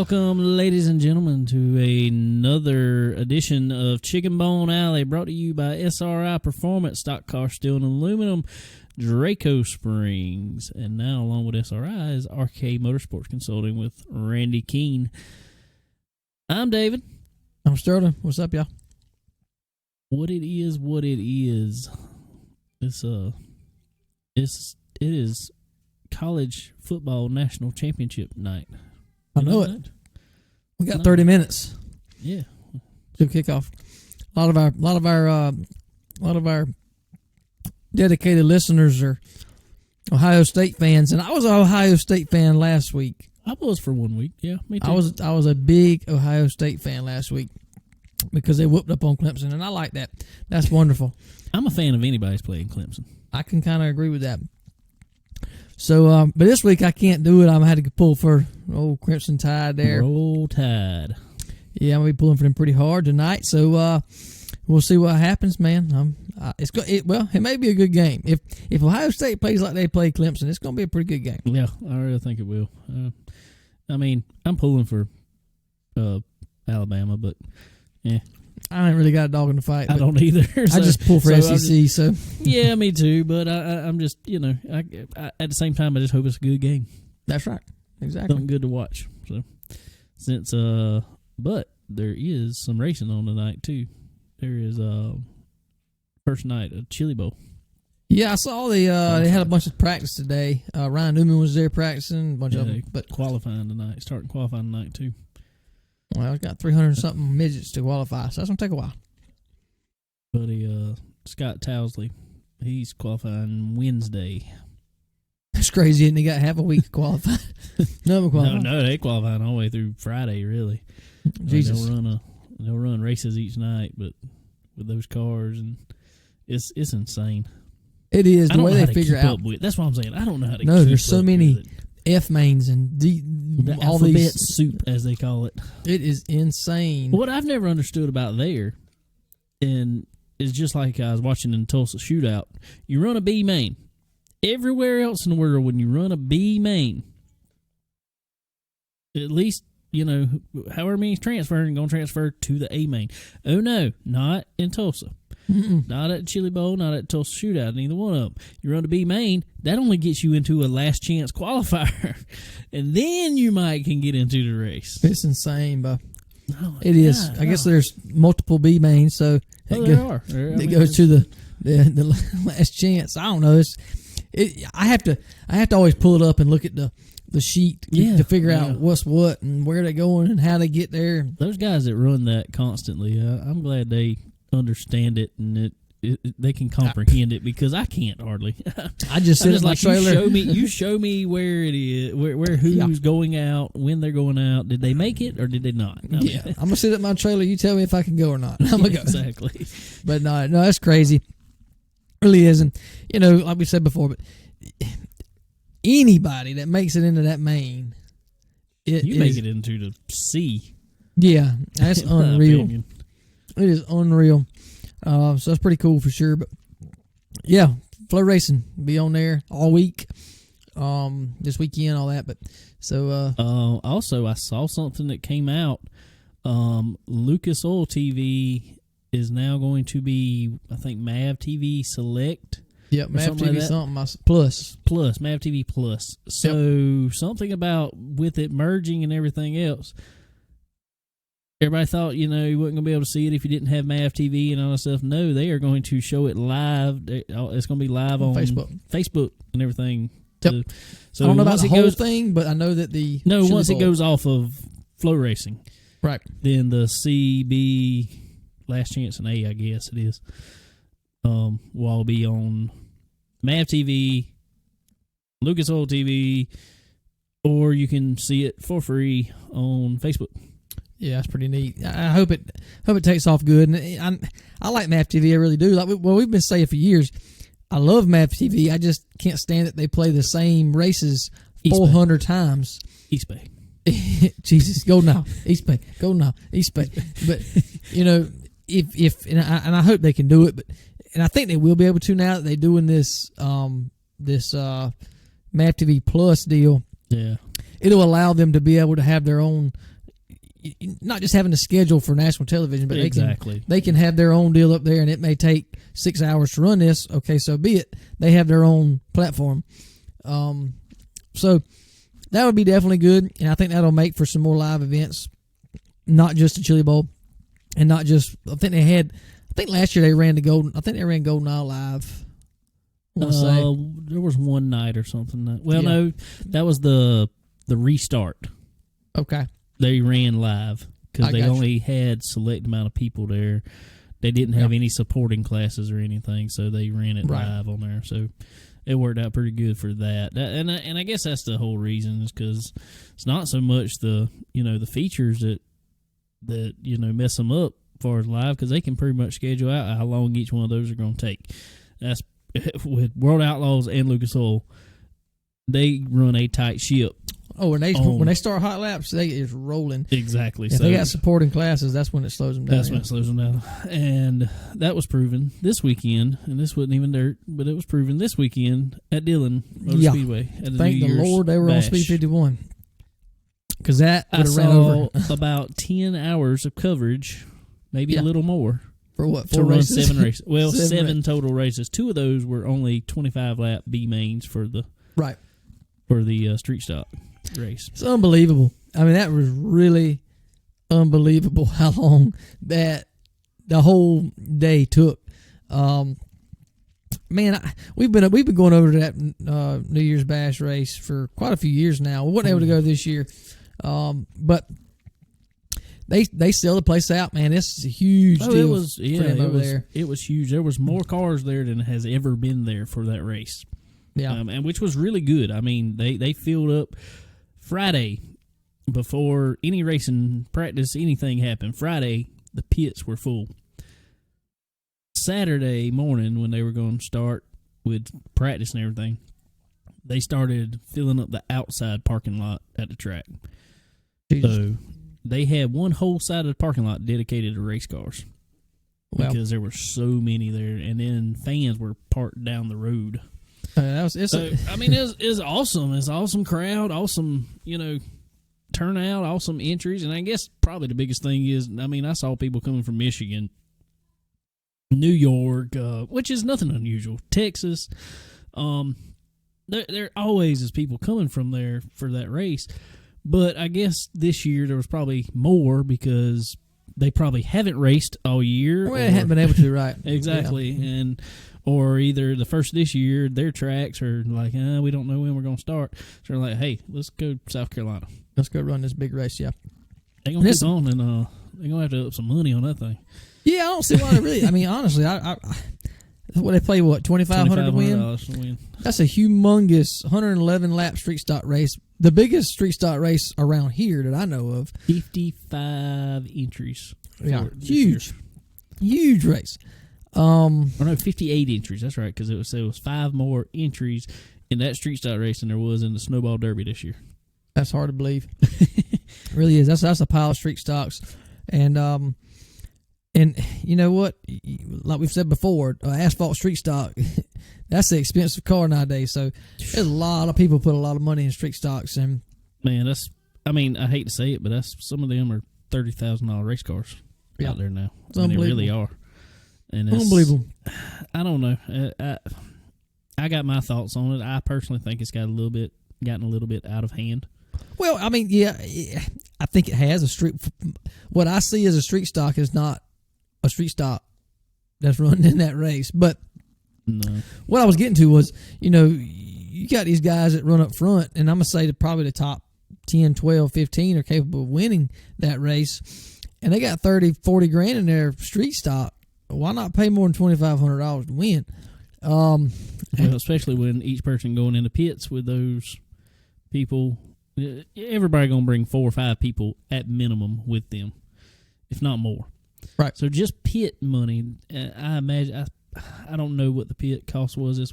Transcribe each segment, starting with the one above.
Welcome, ladies and gentlemen, to another edition of Chicken Bone Alley, brought to you by SRI Performance, Stock Car Steel and Aluminum, Draco Springs. And now, along with SRI, is RK Motorsports Consulting with Randy Keene. I'm David. I'm Sterling. What's up, y'all? What it is. It is college football national championship night. I know it. We got 30 minutes. Yeah. To kick off. A lot of our dedicated listeners are Ohio State fans, and I was an Ohio State fan last week. I was for 1 week. Yeah, me too. I was a big Ohio State fan last week because they whooped up on Clemson, and I like that. That's wonderful. I'm a fan of anybody's playing Clemson. I can kind of agree with that. So, but this week I can't do it. I'm had to pull for old Crimson Tide there. Roll Tide. Yeah, I'm gonna be pulling for them pretty hard tonight. So we'll see what happens, man. It may be a good game. If Ohio State plays like they play Clemson, it's gonna be a pretty good game. Yeah, I really think it will. I mean, I'm pulling for Alabama, but yeah. I ain't really got a dog in the fight. I don't either. I just pull for SEC. Yeah, me too. But I'm just, I, at the same time, I just hope it's a good game. That's right. Exactly. Something good to watch. So, but there is some racing on tonight too. There is first night of Chili Bowl. Yeah, I saw they had a bunch of practice today. Ryan Newman was there practicing. A bunch of them, but qualifying tonight, starting qualifying tonight too. Well, I got 300-something midgets to qualify, so that's going to take a while. Buddy Scott Towsley, he's qualifying Wednesday. That's crazy, and they got half a week to qualify. No, they qualifying all the way through Friday, really. Jesus. They'll run races each night, but with those cars, and it's insane. It is the way they figure out. That's what I'm saying. I don't know how to. No, there's so many F mains and the all alphabet these soup, as they call it. It is insane. What I've never understood about there, and it's just like I was watching in the Tulsa shootout. You run a B main. Everywhere else in the world, when you run a B main, at least, however many transferring, going to transfer to the A main. Oh, no, not in Tulsa. Mm-mm. Not at Chili Bowl, not at Tulsa Shootout, neither one of them. You run a B main, that only gets you into a last chance qualifier. And then you can get into the race. It's insane, but it is. I guess there's multiple B mains, so there are. It goes to the last chance. I don't know. I have to always pull it up and look at the sheet to figure out what's what and where they're going and how they get there. Those guys that run that constantly, I'm glad they understand it and they can comprehend it, because I can't hardly. I just sit in my trailer. You show me where it is, where who's going out, when they're going out. Did they make it or did they not? I'm gonna sit at my trailer. You tell me if I can go or not. I'm gonna go. Exactly. But no, that's crazy. It really isn't. Like we said before, but anybody that makes it into that main, make it into the C. Yeah, that's unreal. It is unreal. So that's pretty cool for sure. But yeah, Flow Racing be on there all week. This weekend, all that. But so also I saw something that came out. Lucas Oil TV is now going to be, I think, MAV TV Select. Yep, MAV TV something plus MAV TV Plus. So something about with it merging and everything else. Everybody thought, you wasn't going to be able to see it if you didn't have MAV TV and all that stuff. No, they are going to show it live. It's going to be live on Facebook and everything. Yep. So I don't know about the whole thing, but I know that once it goes off of Flow Racing, right? Then the CB Last Chance and A, I guess it is, will all be on MAV TV, Lucas Oil TV, or you can see it for free on Facebook. Yeah, that's pretty neat. I hope it takes off good. And I like MAV TV, I really do. We've been saying for years, I love MAV TV. I just can't stand that they play the same races 400 times. East Bay. Jesus, go now. East Bay. Go now. East Bay. But, and I hope they can do it, and I think they will be able to now that they're doing this MAV TV Plus deal. Yeah. It'll allow them to be able to have their own not just having a schedule for national television, but they can have their own deal up there, and it may take 6 hours to run this. Okay, so be it. They have their own platform. So that would be definitely good, and I think that'll make for some more live events, not just the Chili Bowl, and not just. I think last year they ran the Golden. I think they ran Golden Isle live. There was one night or something. No, that was the restart. Okay. They ran live because they only had select amount of people there. They didn't have any supporting classes or anything, so they ran it live on there. So it worked out pretty good for that. And I guess that's the whole reason, is because it's not so much the features that mess them up as far as live, because they can pretty much schedule out how long each one of those are going to take. That's with World Outlaws and Lucas Oil. They run a tight ship. Oh, when they start hot laps, they is rolling. Exactly. If they got supporting classes, that's when it slows them down. That's when it slows them down. And that was proven this weekend, and this wasn't even dirt, but it was proven this weekend at Dillon Motor Speedway. At the Thank New the Year's Lord they were bash. on Speed 51. Because that would I have ran over. about 10 hours of coverage, maybe a little more. For what? To run 7 races. Well, 7 total races. 2 of those were only 25-lap B mains for the street stock race. It's unbelievable. I mean, that was really unbelievable how long that the whole day took. We've been going over to that New Year's Bash race for quite a few years now. We weren't able to go this year, but they sell the place out, man. This is a huge deal for them over there. It was huge. There was more cars there than has ever been there for that race. Yeah, and which was really good. I mean, they filled up Friday before any racing practice, anything happened. Friday, the pits were full. Saturday morning, when they were going to start with practice and everything, they started filling up the outside parking lot at the track. So they had one whole side of the parking lot dedicated to race cars because there were so many there, and then fans were parked down the road. It's awesome. It's an awesome crowd, awesome, turnout, awesome entries, and I guess probably the biggest thing is, I saw people coming from Michigan, New York, which is nothing unusual, Texas. There always is people coming from there for that race, but I guess this year there was probably more because they probably haven't raced all year. Well, they haven't been able to, right? Exactly, yeah. Or either the first of this year, their tracks are like, we don't know when we're going to start. So they're like, hey, let's go to South Carolina. Let's go run this big race, yeah. They're going to keep on, and they're going to have to up some money on that thing. Yeah, I don't see why they really. Honestly, they play what, $2,500 to win? That's a humongous 111-lap street stock race. The biggest street stock race around here that I know of. 55 entries. Yeah, huge race. 58 entries. That's right, because it was 5 more entries in that street stock race than there was in the Snowball Derby this year. That's hard to believe. It really is. That's a pile of street stocks, and you know what? Like we've said before, asphalt street stock. That's the expensive car nowadays. So there's a lot of people put a lot of money in street stocks, and man, I hate to say it, but some of them are $30,000 race cars out there now. They really are. And it's unbelievable. I don't know. I got my thoughts on it. I personally think it's gotten a little bit out of hand. Well, I think it has a street. What I see as a street stock is not a street stock that's running in that race. But no. What I was getting to was, you got these guys that run up front, and I'm going to say that probably the top 10, 12, 15 are capable of winning that race, and they got 30, 40 grand in their street stock. Why not pay more than $2,500 to win? Well, especially when each person going into pits with those people, everybody going to bring 4 or 5 people at minimum with them, if not more. Right. So just pit money, I imagine. I don't know what the pit cost was this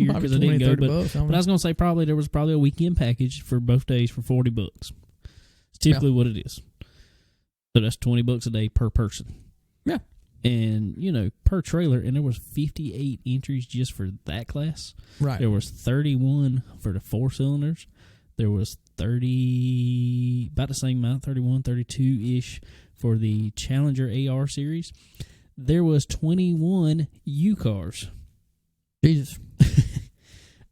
year because I didn't go. But I was going to say there was probably a weekend package for both days for $40. It's typically what it is. So that's $20 a day per person. Yeah. And, per trailer, and there was 58 entries just for that class. Right. There was 31 for the 4 cylinders. There was 30, about the same amount, 31, 32-ish for the Challenger AR series. There was 21 U cars. Jesus.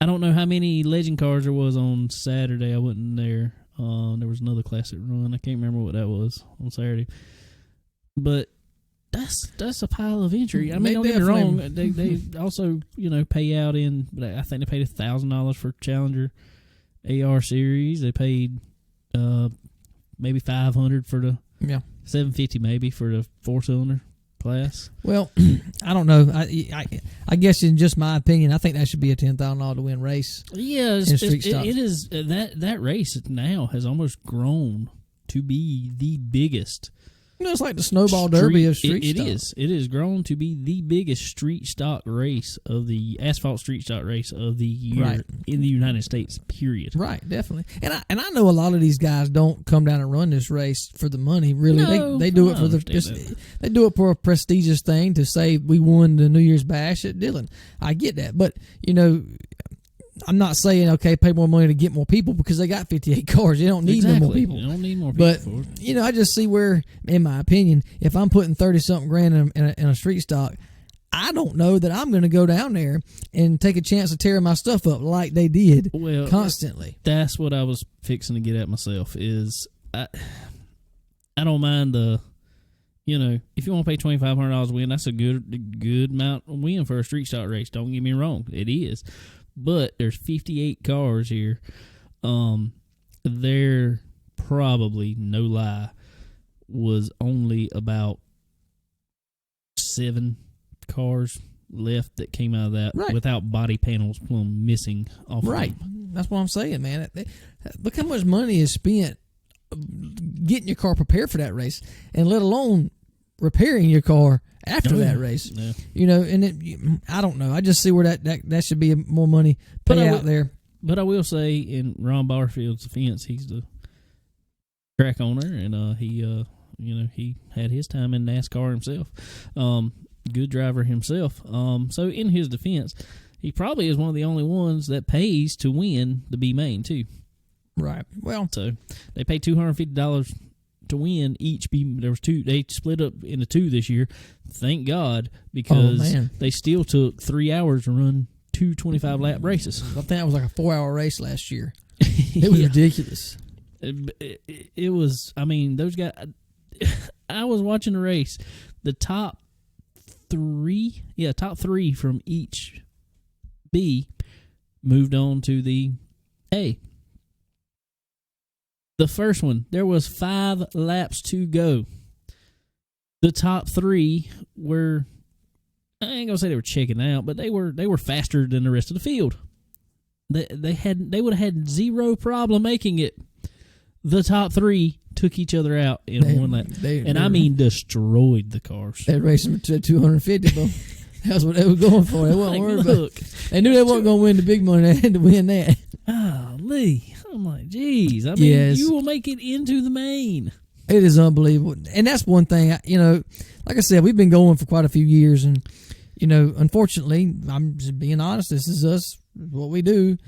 I don't know how many Legend cars there was on Saturday. I wasn't there. There was another classic run. I can't remember what that was on Saturday. But that's a pile of entry. I mean, don't get me wrong. They also, pay out in, I think they paid $1,000 for Challenger AR series. They paid maybe $500 for the $750 maybe for the 4-cylinder class. Well, I don't know. I guess in just my opinion, I think that should be a $10,000 to win race. Yeah, it is. That race now has almost grown to be the biggest. It's like the snowball derby of street stock. It has grown to be the biggest street stock race of the asphalt street stock race of the year in the United States. Period. Right, definitely. And I know a lot of these guys don't come down and run this race for the money. Really, they do it for they do it for a prestigious thing to say we won the New Year's Bash at Dillon. I get that, but I'm not saying, pay more money to get more people because they got 58 cars. You don't need no more people. You don't need more people but, for it. I just see where, in my opinion, if I'm putting 30-something grand in a street stock, I don't know that I'm going to go down there and take a chance of tearing my stuff up like they did constantly. That's what I was fixing to get at myself is I don't mind the, if you want to pay $2,500 a win, that's a good amount of win for a street stock race. Don't get me wrong. It is. But there's 58 cars here. There probably, no lie, was only about 7 cars left that came out of that without body panels plumb missing off of them. That's what I'm saying, man. Look how much money is spent getting your car prepared for that race, and let alone repairing your car after that race. Yeah. And I don't know. I just see where that should be more money out there. But I will say, in Ron Barfield's defense, he's the track owner, and he had his time in NASCAR himself. Good driver himself. So in his defense, he probably is one of the only ones that pays to win the B main too. Right. Well, so they pay $250 to win each. There was 2. They split up into 2 this year. Thank God, because they still took 3 hours to run 2 25-lap races. I think that was like a 4-hour race last year. It was ridiculous. It was. I mean, those guys. I was watching the race. The top 3 from each B moved on to the A. The first one, there was 5 laps to go. The top 3 were, I ain't gonna say they were checking out, but they were faster than the rest of the field. They would have had zero problem making it. The top 3 took each other out in one lap, I mean destroyed the cars. They raced them to 250, bro. That's what they were going for. They wasn't worried about. They knew they weren't going to win the big money. They had to win that. Oh, Lee. I'm like, geez. I mean, you will make it into the main. It is unbelievable. And that's one thing, like I said, we've been going for quite a few years. And, unfortunately, I'm just being honest, this is us, what we do.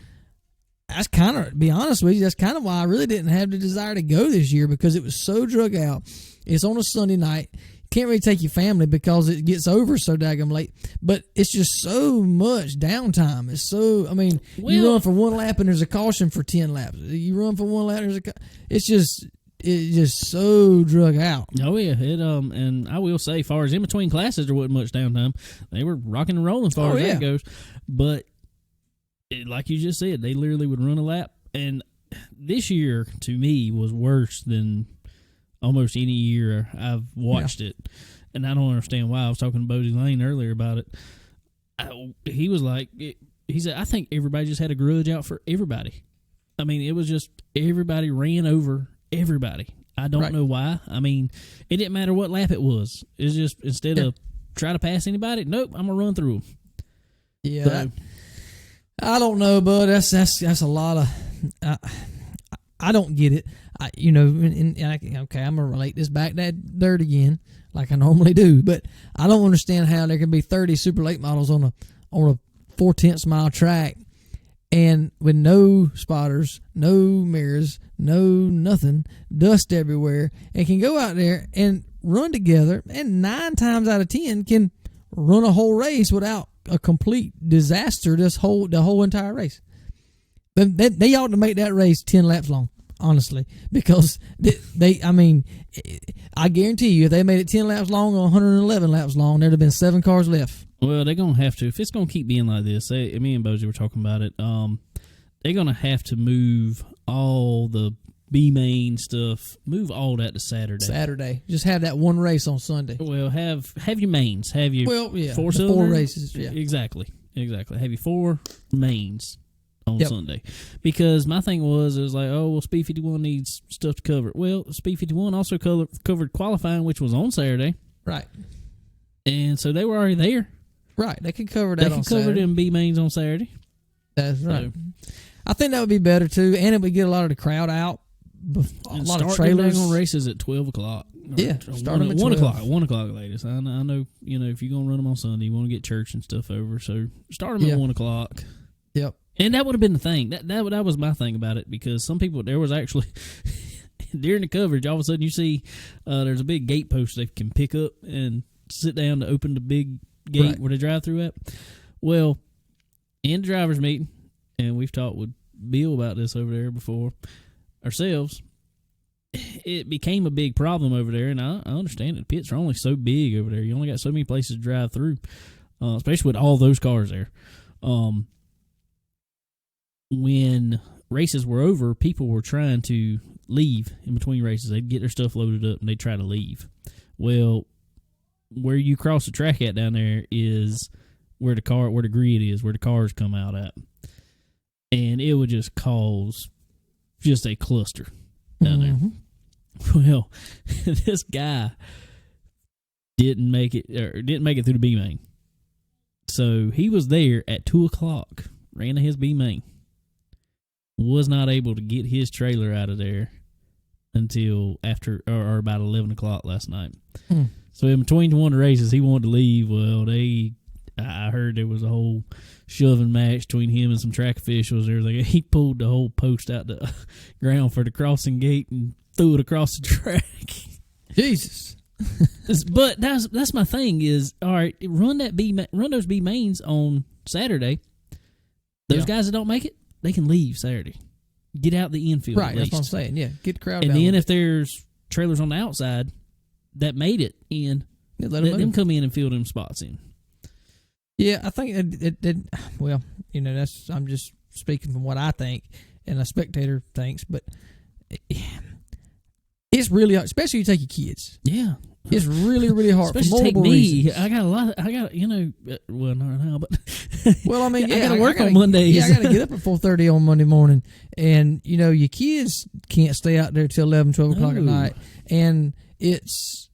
That's kind of, to be honest with you, that's kind of why I really didn't have the desire to go this year, because it was so drug out. It's on a Sunday night. Can't really take your family because it gets over so daggum late. But it's just so much downtime. It's so, you run for 1 lap and there's a caution for 10 laps. You run for 1 lap, it's just so drug out. Oh yeah, and I will say, as far as in between classes, there wasn't much downtime. They were rocking and rolling as far as that goes. But like you just said, they literally would run a lap. And this year, to me, was worse than almost any year I've watched it. And I don't understand why. I was talking to Bodie Lane earlier about it. He was like, he said, I think everybody just had a grudge out for everybody. I mean, it was just everybody ran over everybody. I don't know why. I mean, it didn't matter what lap it was. It's just, instead of try to pass anybody, nope, I'm going to run through them. Yeah. So, I don't know, bud. That's a lot of... I don't get it. I'm going to relate this back to that dirt again, like I normally do. But I don't understand how there can be 30 super late models on a 4/10 mile track, and with no spotters, no mirrors, no nothing, dust everywhere, and can go out there and run together, and 9 times out of 10 can run a whole race without a complete disaster. The whole entire race. They ought to make that race 10 laps long, honestly, because I guarantee you, if they made it 10 laps long or 111 laps long, there'd have been 7 cars left. Well, they're gonna have to, if it's gonna keep being like this. Me and Bozy were talking about it. They're gonna have to move all the B main stuff, move all that to Saturday. Just have that one race on Sunday. Well, have your mains. Have your 4 races. Yeah. Exactly. Have your 4 mains on Sunday. Because my thing was, it was like, oh, well, Speed 51 needs stuff to cover. Well, Speed 51 also covered qualifying, which was on Saturday. Right. And so they were already there. Right. They could cover that on Saturday. They could cover them B mains on Saturday. That's right. I think that would be better, too. And it would get a lot of the crowd out. A lot of trailers. On races at 12 o'clock. Yeah, start them at 1 o'clock. 1 o'clock latest. I know. If you're gonna run them on Sunday, you want to get church and stuff over. So start them at 1 o'clock. Yep. And that would have been the thing. That was my thing about it, because some people, there was actually during the coverage, all of a sudden you see there's a big gate post they can pick up and sit down to open the big gate where they drive through at. Well, in the driver's meeting, and we've talked with Bill about this over there before ourselves, it became a big problem over there, and I understand it. The pits are only so big over there. You only got so many places to drive through, especially with all those cars there. When races were over, people were trying to leave in between races. They'd get their stuff loaded up and they'd try to leave. Well, where you cross the track at down there is where the grid is, where the cars come out at. And it would just cause just a cluster down there. Well, this guy didn't make it through the B main. So he was there at 2 o'clock, ran to his B main. Was not able to get his trailer out of there until after or about 11 o'clock last night. So in between one of the races, he wanted to leave. Well, I heard there was a whole shoving match between him and some track officials. He pulled the whole post out the ground for the crossing gate and threw it across the track. Jesus. But that's my thing is, all right, run those B mains on Saturday. Those guys that don't make it, they can leave Saturday. Get out the infield. Right, that's what I'm saying. Yeah, get the crowd. And then if there's trailers on the outside that made it in, let them come in and fill them spots in. Yeah, I think I'm just speaking from what I think and a spectator thinks, but it's really, especially you take your kids. Yeah. It's really, really hard. Especially for multiple reasons. I got a lot. Well, not now, but well, I mean, yeah, I got to work on Mondays. Yeah, I got to get up at 4:30 on Monday morning, and your kids can't stay out there till 11, 12 o'clock at night, and it's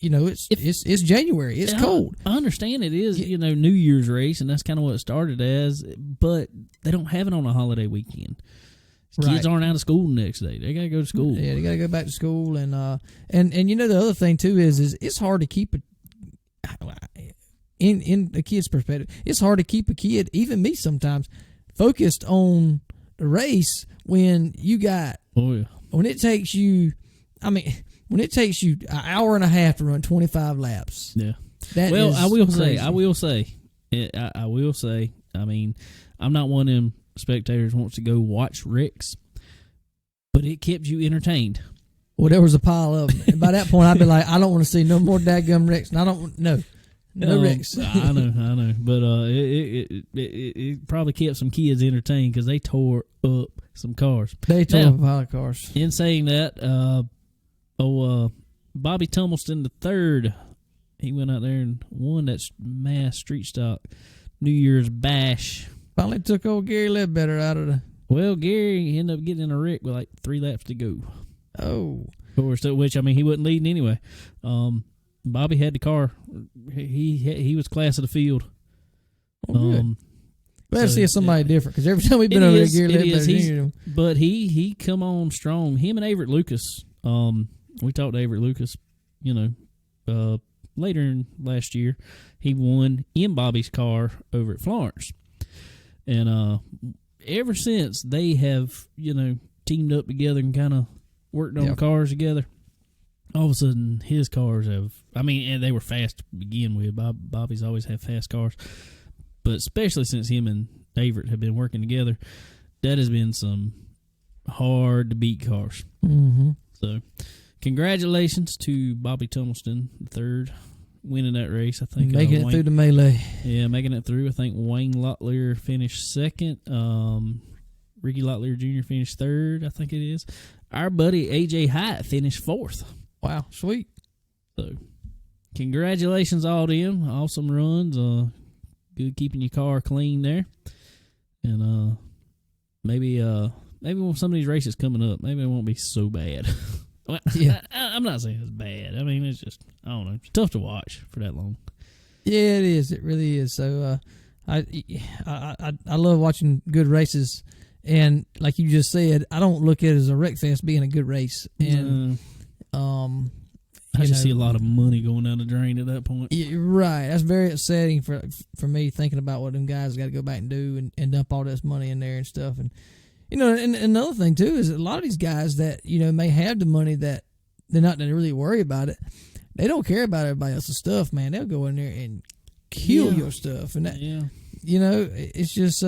January. It's cold. I understand it is, New Year's race, and that's kind of what it started as, but they don't have it on a holiday weekend. Kids aren't out of school the next day. They got to go to school. Yeah, they got to go back to school. And the other thing, too, is it's hard to keep in a kid's perspective, it's hard to keep a kid, even me sometimes, focused on the race when you got, when it takes you an hour and a half to run 25 laps. Yeah. I will say, I mean, I'm not one of them spectators wants to go watch wrecks, but it kept you entertained. Well, there was a pile of them. And by that point, I'd be like, I don't want to see no more dadgum wrecks. And I don't, no wrecks. I know. But it probably kept some kids entertained because they tore up some cars. They tore up a pile of cars. In saying that, Bobby Tumbleston III, he went out there and won that mass street stock New Year's bash. Finally took old Gary Ledbetter out of the... Well, Gary ended up getting in a wreck with like 3 laps to go. Oh. Of course, which, I mean, he wasn't leading anyway. Bobby had the car. He was class of the field. Oh, good. Let's see somebody different, because every time we've been over there, Gary Ledbetter... But he come on strong. Him and Averett Lucas, we talked to Averett Lucas, later in last year. He won in Bobby's car over at Florence. And ever since they have, teamed up together and kind of worked on cars together, all of a sudden his cars have, and they were fast to begin with. Bobby's always had fast cars. But especially since him and Averett have been working together, that has been some hard to beat cars. Mm-hmm. So, congratulations to Bobby Tumbleston, the third, winning that race. I think making it through the melee. Yeah, making it through. I think Wayne Locklear finished second. Ricky Locklear Jr. finished third. I think it is. Our buddy AJ Hyatt finished fourth. Wow, sweet. So, congratulations all to them. Awesome runs. Good keeping your car clean there. And maybe when some of these races coming up, maybe it won't be so bad. Well, yeah. I'm not saying it's bad. It's just, I don't know. It's tough to watch for that long. Yeah, it is. It really is. So I love watching good races. And like you just said, I don't look at it as a wreck fest being a good race. And I just see a lot of money going down the drain at that point. Yeah, right. That's very upsetting for me, thinking about what them guys got to go back and do and dump all this money in there and stuff. And and another thing too is a lot of these guys that may have the money that they're not going to really worry about it. They don't care about everybody else's stuff, man. They'll go in there and kill your stuff, and that it's just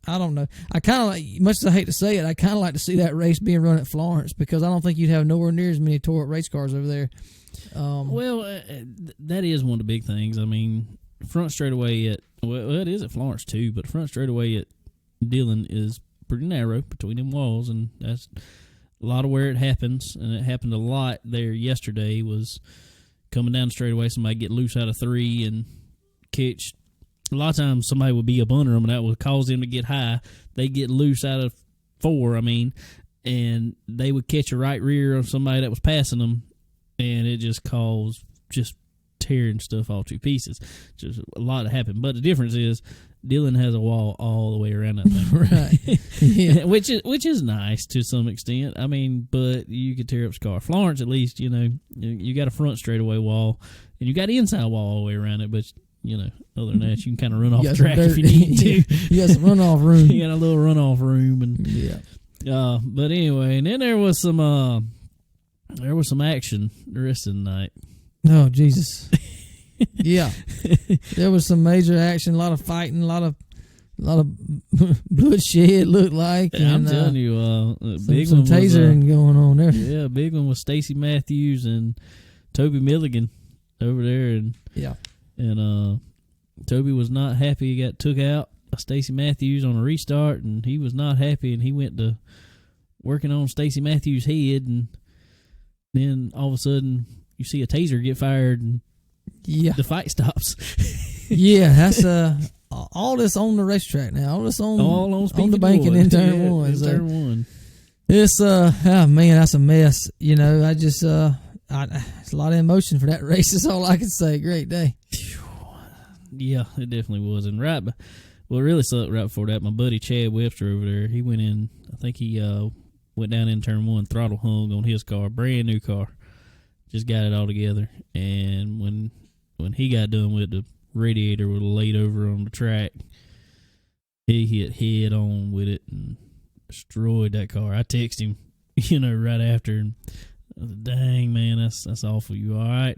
I don't know. I kind of like, much as I hate to say it, I kind of like to see that race being run at Florence, because I don't think you'd have nowhere near as many tore up race cars over there. That is one of the big things. Front straightaway at it is at Florence too, but front straightaway at Dillon is pretty narrow between them walls, and that's a lot of where it happens. And it happened a lot there yesterday. Was coming down the straightaway, somebody get loose out of 3 and catch. A lot of times somebody would be up under them, and that would cause them to get high. They get loose out of 4, and they would catch a right rear of somebody that was passing them, and it just caused tearing stuff all to pieces. Just a lot that happened. But the difference is Dillon has a wall all the way around that thing. Right. Yeah. which is nice to some extent. But you could tear up his car. Florence, at least, you got a front straightaway wall, and you got an inside wall all the way around it, but other than that, you can kind of run off the track if you need to. You got some runoff room. You got a little runoff room, and but anyway, and then there was some action the rest of the night. Oh Jesus! Yeah, there was some major action, a lot of fighting, a lot of bloodshed. Looked like, and I'm telling you, big some one tasering going on there. Yeah, big one was Stacy Matthews and Toby Milligan over there, and Toby was not happy. He got took out by Stacy Matthews on a restart, and he was not happy, and he went to working on Stacy Matthews' head, and then all of a sudden you see a taser get fired, and the fight stops. Yeah, that's all this on the racetrack now. All this on the banking in turn one. In turn one. It's man, that's a mess. I just it's a lot of emotion for that race. Is all I can say. Great day. Yeah, it definitely was. And it really sucked right before that. My buddy Chad Webster over there, he went in. I think he went down in turn 1, throttle hung on his car, brand new car. Just got it all together. And when he got done with it, the radiator was laid over on the track. He hit head on with it and destroyed that car. I texted him, right after, and I was like, dang, man, that's awful. You all right?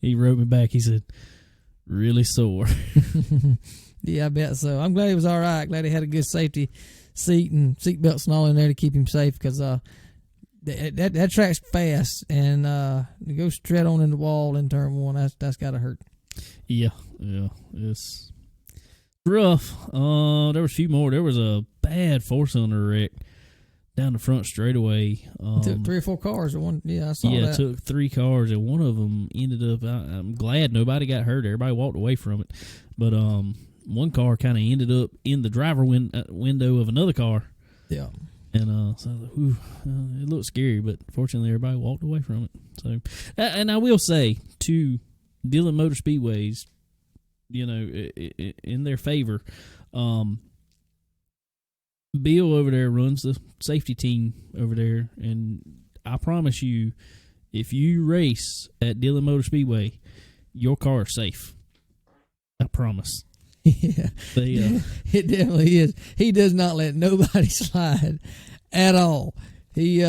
He wrote me back. He said, really sore. Yeah, I bet so. I'm glad he was all right. Glad he had a good safety seat and seat belts and all in there to keep him safe, because that track's fast, and to go straight on in the wall in turn 1, that's got to hurt. Yeah, it's rough. There was a few more. There was a bad 4-cylinder wreck down the front straightaway. Took 3 or 4 cars at one. Yeah, I saw that. Yeah, it took 3 cars, and one of them ended up. I'm glad nobody got hurt. Everybody walked away from it, but one car kind of ended up in the driver window of another car. Yeah. And so I was like, it looked scary, but fortunately everybody walked away from it. So, and I will say, to Dillon Motor Speedways, in their favor, Bill over there runs the safety team over there, and I promise you, if you race at Dillon Motor Speedway, your car is safe. I promise. Yeah, it definitely is. He does not let nobody slide at all. He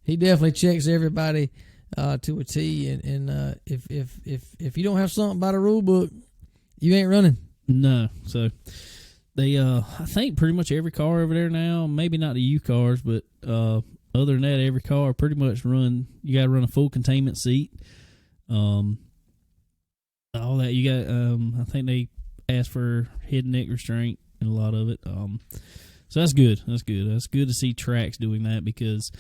definitely checks everybody to a T. And if you don't have something by the rule book, you ain't running. No. So they I think pretty much every car over there now, maybe not the U cars, but other than that, every car pretty much you got to run a full containment seat. All that you got. I think they ask for hidden neck restraint in a lot of it. So that's good. That's good to see tracks doing that, because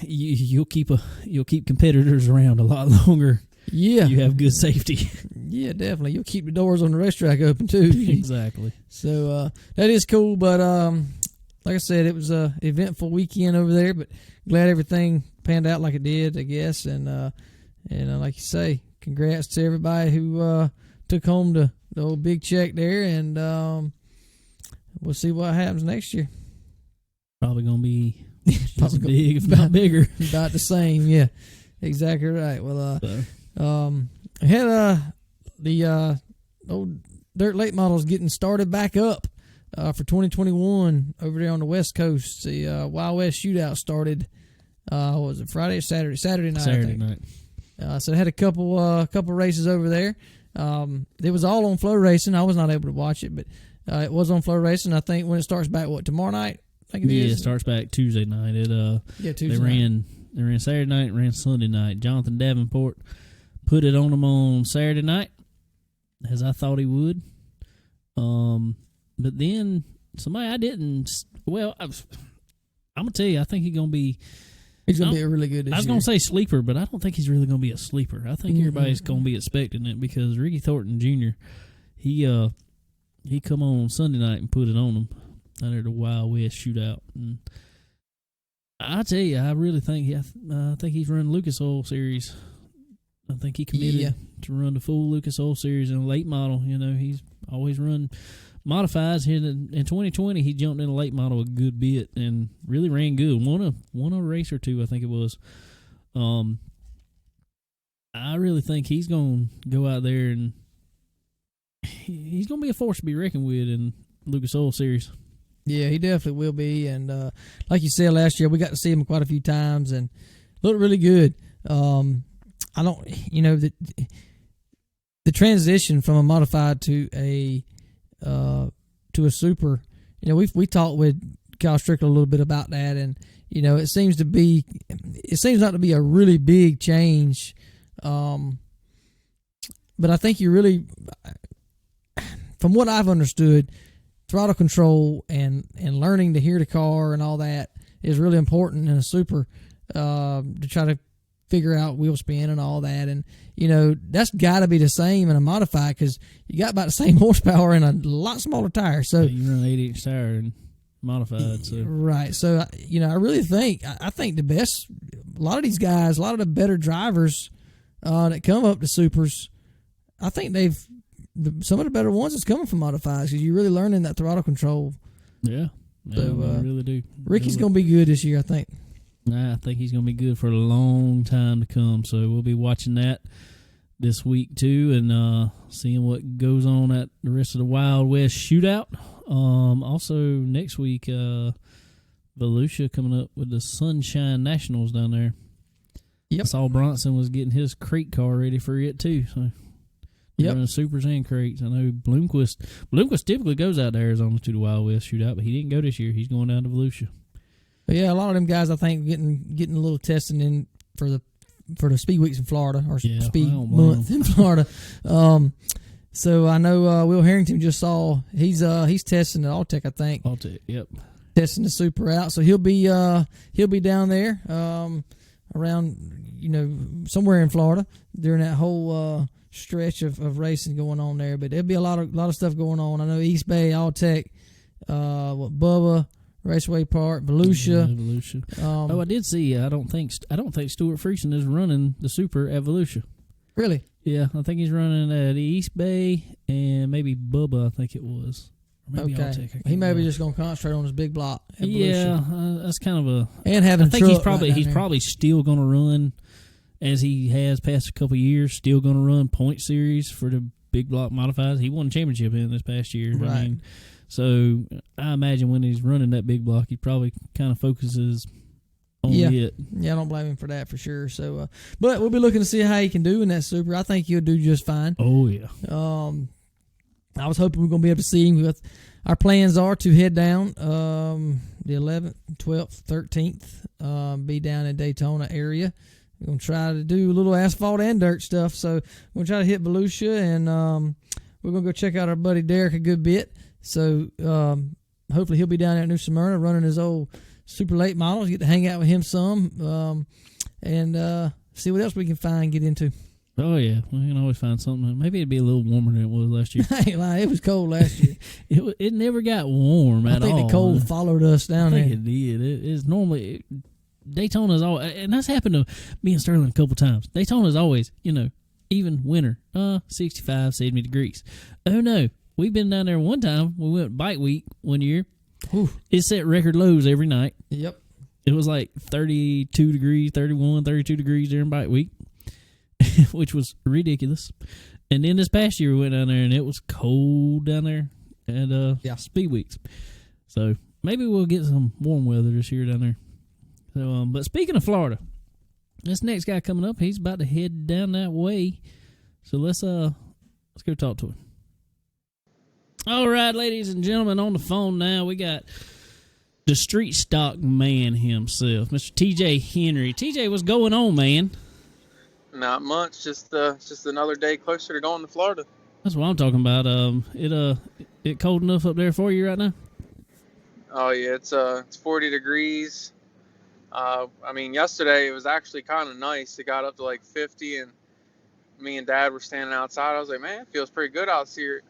you'll keep competitors around a lot longer. Yeah, you have good safety. Yeah, definitely. You'll keep the doors on the racetrack open too. Exactly. So that is cool. But like I said, it was a eventful weekend over there. But glad everything panned out like it did, I guess. And like you say, congrats to everybody who took home the old big check there. And we'll see what happens next year. Probably gonna be just big, if not bigger. About the same. Yeah, exactly right. Well, I had the old dirt late models getting started back up for 2021 over there on the West Coast. The Wild West Shootout started. Was it Friday or Saturday? Saturday night. Saturday night. So I had a couple races over there. It was all on Flow Racing. I was not able to watch it, but it was on Flow Racing. I think when it starts back, tomorrow night? I think it is. It starts back Tuesday night. Tuesday. They ran Saturday night, ran Sunday night. Jonathan Davenport put it on them on Saturday night, as I thought he would. But then somebody I didn't. Well, I'm gonna tell you, I think he's gonna be. He's gonna be a really good. I was gonna say sleeper, but I don't think he's really gonna be a sleeper. I think everybody's gonna be expecting it, because Ricky Thornton Jr. He come on Sunday night and put it on them under the Wild West Shootout. And I tell you, I really think I think he's running Lucas Oil Series. I think he committed to run the full Lucas Oil Series in a late model. You know, he's always run modifieds. Here in 2020, he jumped in a late model a good bit and really ran good. Won a race or two, I think it was. I really think he's going to go out there and he's going to be a force to be reckoned with in Lucas Oil Series. Yeah, he definitely will be. And like you said last year, we got to see him quite a few times and looked really good. I don't, the transition from a modified to a super. We talked with Kyle Strickler a little bit about that, and it seems not to be a really big change. But I think you really, from what I've understood, throttle control and learning to hear the car and all that is really important in a super to try to figure out wheel spin and all that. And that's got to be the same in a modified, because you got about the same horsepower in a lot smaller tire. So you run an 8-inch tire and modified. So right. So I really think the best, a lot of these guys, a lot of the better drivers that come up to supers, I think some of the better ones is coming from modifieds, because you're really learning that throttle control. Yeah, so, I really do. Ricky's going to be good this year, I think. I think he's going to be good for a long time to come. So we'll be watching that this week too, and seeing what goes on at the rest of the Wild West Shootout. Also next week, Volusia coming up with the Sunshine Nationals down there. Yep. I saw Bronson was getting his crate car ready for it too. So running supers and crates. I know Bloomquist typically goes out to Arizona to the Wild West Shootout, but he didn't go this year. He's going down to Volusia. But yeah, a lot of them guys I think getting a little testing in for the speed weeks in Florida, or speed month in Florida. So I know Will Harrington just saw he's testing at Alltech, I think. Alltech, yep. Testing the super out, so he'll be down there around somewhere in Florida during that whole stretch of racing going on there. But there'll be a lot of stuff going on. I know East Bay, Alltech, Bubba, Raceway Park, Volusia. Yeah, Volusia. I did see. I don't think Stuart Friesen is running the super at Volusia. Really? Yeah, I think he's running at East Bay and maybe Bubba. I think it was. Or maybe Alltech. He may be just going to concentrate on his big block. At yeah, that's kind of a. And having. I think he's probably still going to run, as he has past a couple of years. Still going to run point series for the big block modifieds. He won a championship in this past year. Right. I mean, so I imagine when he's running that big block, he probably kind of focuses on it. Yeah, I don't blame him for that for sure. So, but we'll be looking to see how he can do in that super. I think he'll do just fine. Oh yeah. I was hoping we're going to be able to see him. With our plans are to head down the 11th, 12th, 13th, be down in Daytona area. We're going to try to do a little asphalt and dirt stuff. So we're going to try to hit Volusia, and we're going to go check out our buddy Derek a good bit. So hopefully he'll be down there at New Smyrna running his old super late models. Get to hang out with him some and see what else we can find and get into. Oh, yeah. We can always find something. Maybe it'd be a little warmer than it was last year. I ain't lying. It was cold last year. It never got warm at all. I think the cold followed us down there. I think it did. It's normally Daytona's always, and that's happened to me and Sterling a couple times. Daytona's always, even winter, 65, 70 degrees. Oh, no. We've been down there one time. We went bike week one year. Whew. It set record lows every night. Yep. It was like 32 degrees, 31, 32 degrees during bike week. Which was ridiculous. And then this past year we went down there and it was cold down there at speed weeks. So maybe we'll get some warm weather this year down there. So, but speaking of Florida, this next guy coming up, he's about to head down that way. So let's go talk to him. All right, ladies and gentlemen, on the phone now we got the street stock man himself, Mr. TJ Henry. TJ, what's going on, man? Not much, just another day closer to going to Florida. That's what I'm talking about. It cold enough up there for you right now? Oh yeah, it's 40 degrees. I mean, yesterday it was actually kind of nice. It got up to like 50, and me and Dad were standing outside. I was like, man, it feels pretty good out here.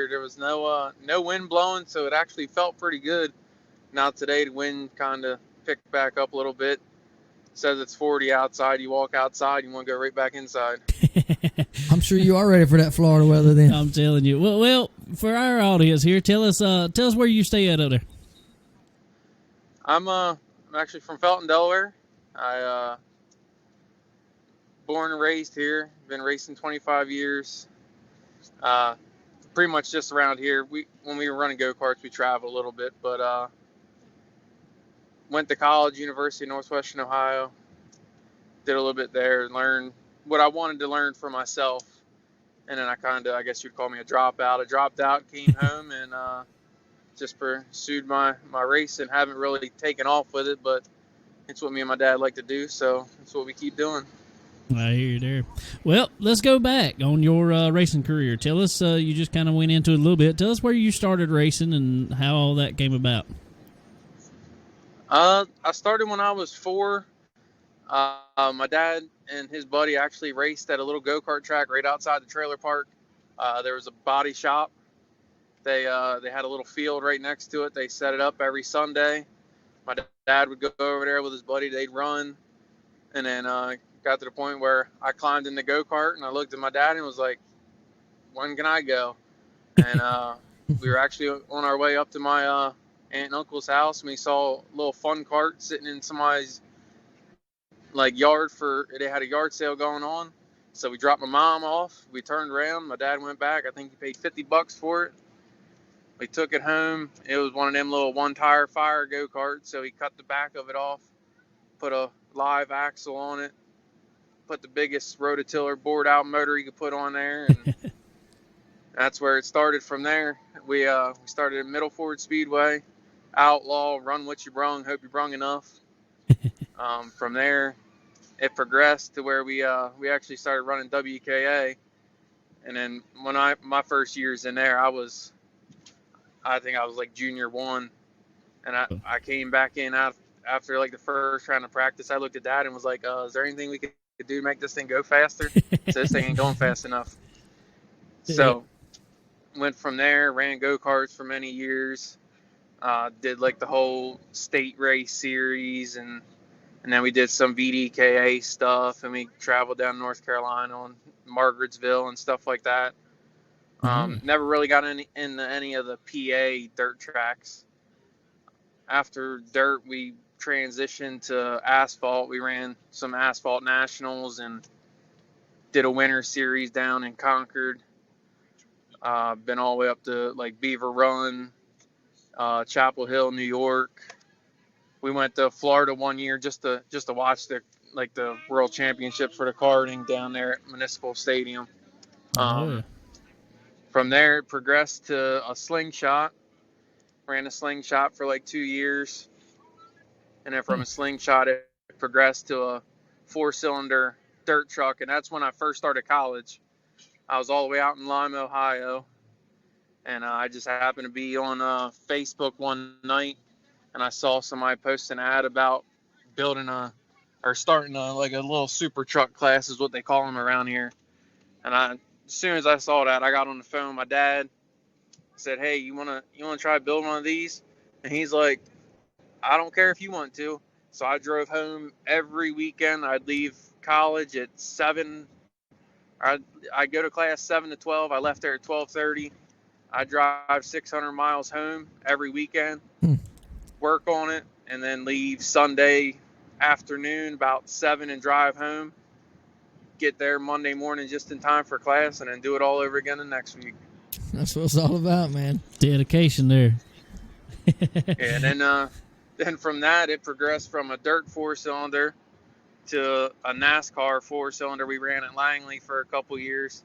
There was no wind blowing, so it actually felt pretty good. Now today the wind kind of picked back up a little bit. Says it's 40 outside. You walk outside, you want to go right back inside. I'm sure you are ready for that Florida weather then. I'm telling you. Well, for our audience here, tell us where you stay at up there. I'm actually from Felton, Delaware. I born and raised here. Been racing 25 years. Pretty much just around here. When we were running go-karts, we traveled a little bit, but went to college, University of Northwestern Ohio. Did a little bit there and learned what I wanted to learn for myself. And then I guess you'd call me a dropout. I dropped out, came home, and just pursued my race and haven't really taken off with it. But it's what me and my dad like to do, so it's what we keep doing. I hear you there. Well, let's go back on your racing career. Tell us, you just kind of went into it a little bit. Tell us where you started racing and how all that came about. I started when I was 4. My dad and his buddy actually raced at a little go-kart track right outside the trailer park. There was a body shop. They had a little field right next to it. They set it up every Sunday. My dad would go over there with his buddy. They'd run. And then got to the point where I climbed in the go-kart and I looked at my dad and was like, when can I go? And we were actually on our way up to my aunt and uncle's house, and we saw a little fun cart sitting in somebody's yard they had a yard sale going on. So we dropped my mom off. We turned around. My dad went back. I think he paid $50 for it. We took it home. It was one of them little one-tire fire go-karts. So he cut the back of it off, put a live axle on it, put the biggest rototiller bored out motor he could put on there, and that's where it started from there. We started at Middle Ford Speedway, outlaw, run what you brung, hope you brung enough. From there, it progressed to where we actually started running WKA. And then when my first years in there, I think I was like junior 1, and I came back in after like the first round of practice. I looked at Dad and was like, is there anything we could do to make this thing go faster? So this thing ain't going fast enough. So went from there, ran go-karts for many years. Did like the whole state race series, and then we did some VDKA stuff, and we traveled down North Carolina on Margarettsville and stuff like that. Never really got into any of the PA dirt tracks. After dirt, we transitioned to asphalt. We ran some asphalt nationals and did a winter series down in Concord. Been all the way up to like Beaver Run, Chapel Hill, New York. We went to Florida one year just to watch the World Championships for the karting down there at Municipal Stadium. Yeah. From there, it progressed to a slingshot. Ran a slingshot for like 2 years, and then from a slingshot, it progressed to a 4-cylinder dirt truck, and that's when I first started college. I was all the way out in Lima, Ohio, and I just happened to be on Facebook one night, and I saw somebody post an ad about starting a little super truck class is what they call them around here. And as soon as I saw that, I got on the phone with my dad. I said, "Hey, you wanna try building one of these?" And he's like, "I don't care if you want to." So I drove home every weekend. I'd leave college at 7. I'd go to class 7 to 12. I left there at 12:30. I drive 600 miles home every weekend, work on it, and then leave Sunday afternoon about 7 and drive home. Get there Monday morning just in time for class, and then do it all over again the next week. That's what it's all about, man. Dedication there. And then from that, it progressed from a dirt 4-cylinder to a NASCAR 4-cylinder. We ran at Langley for a couple years.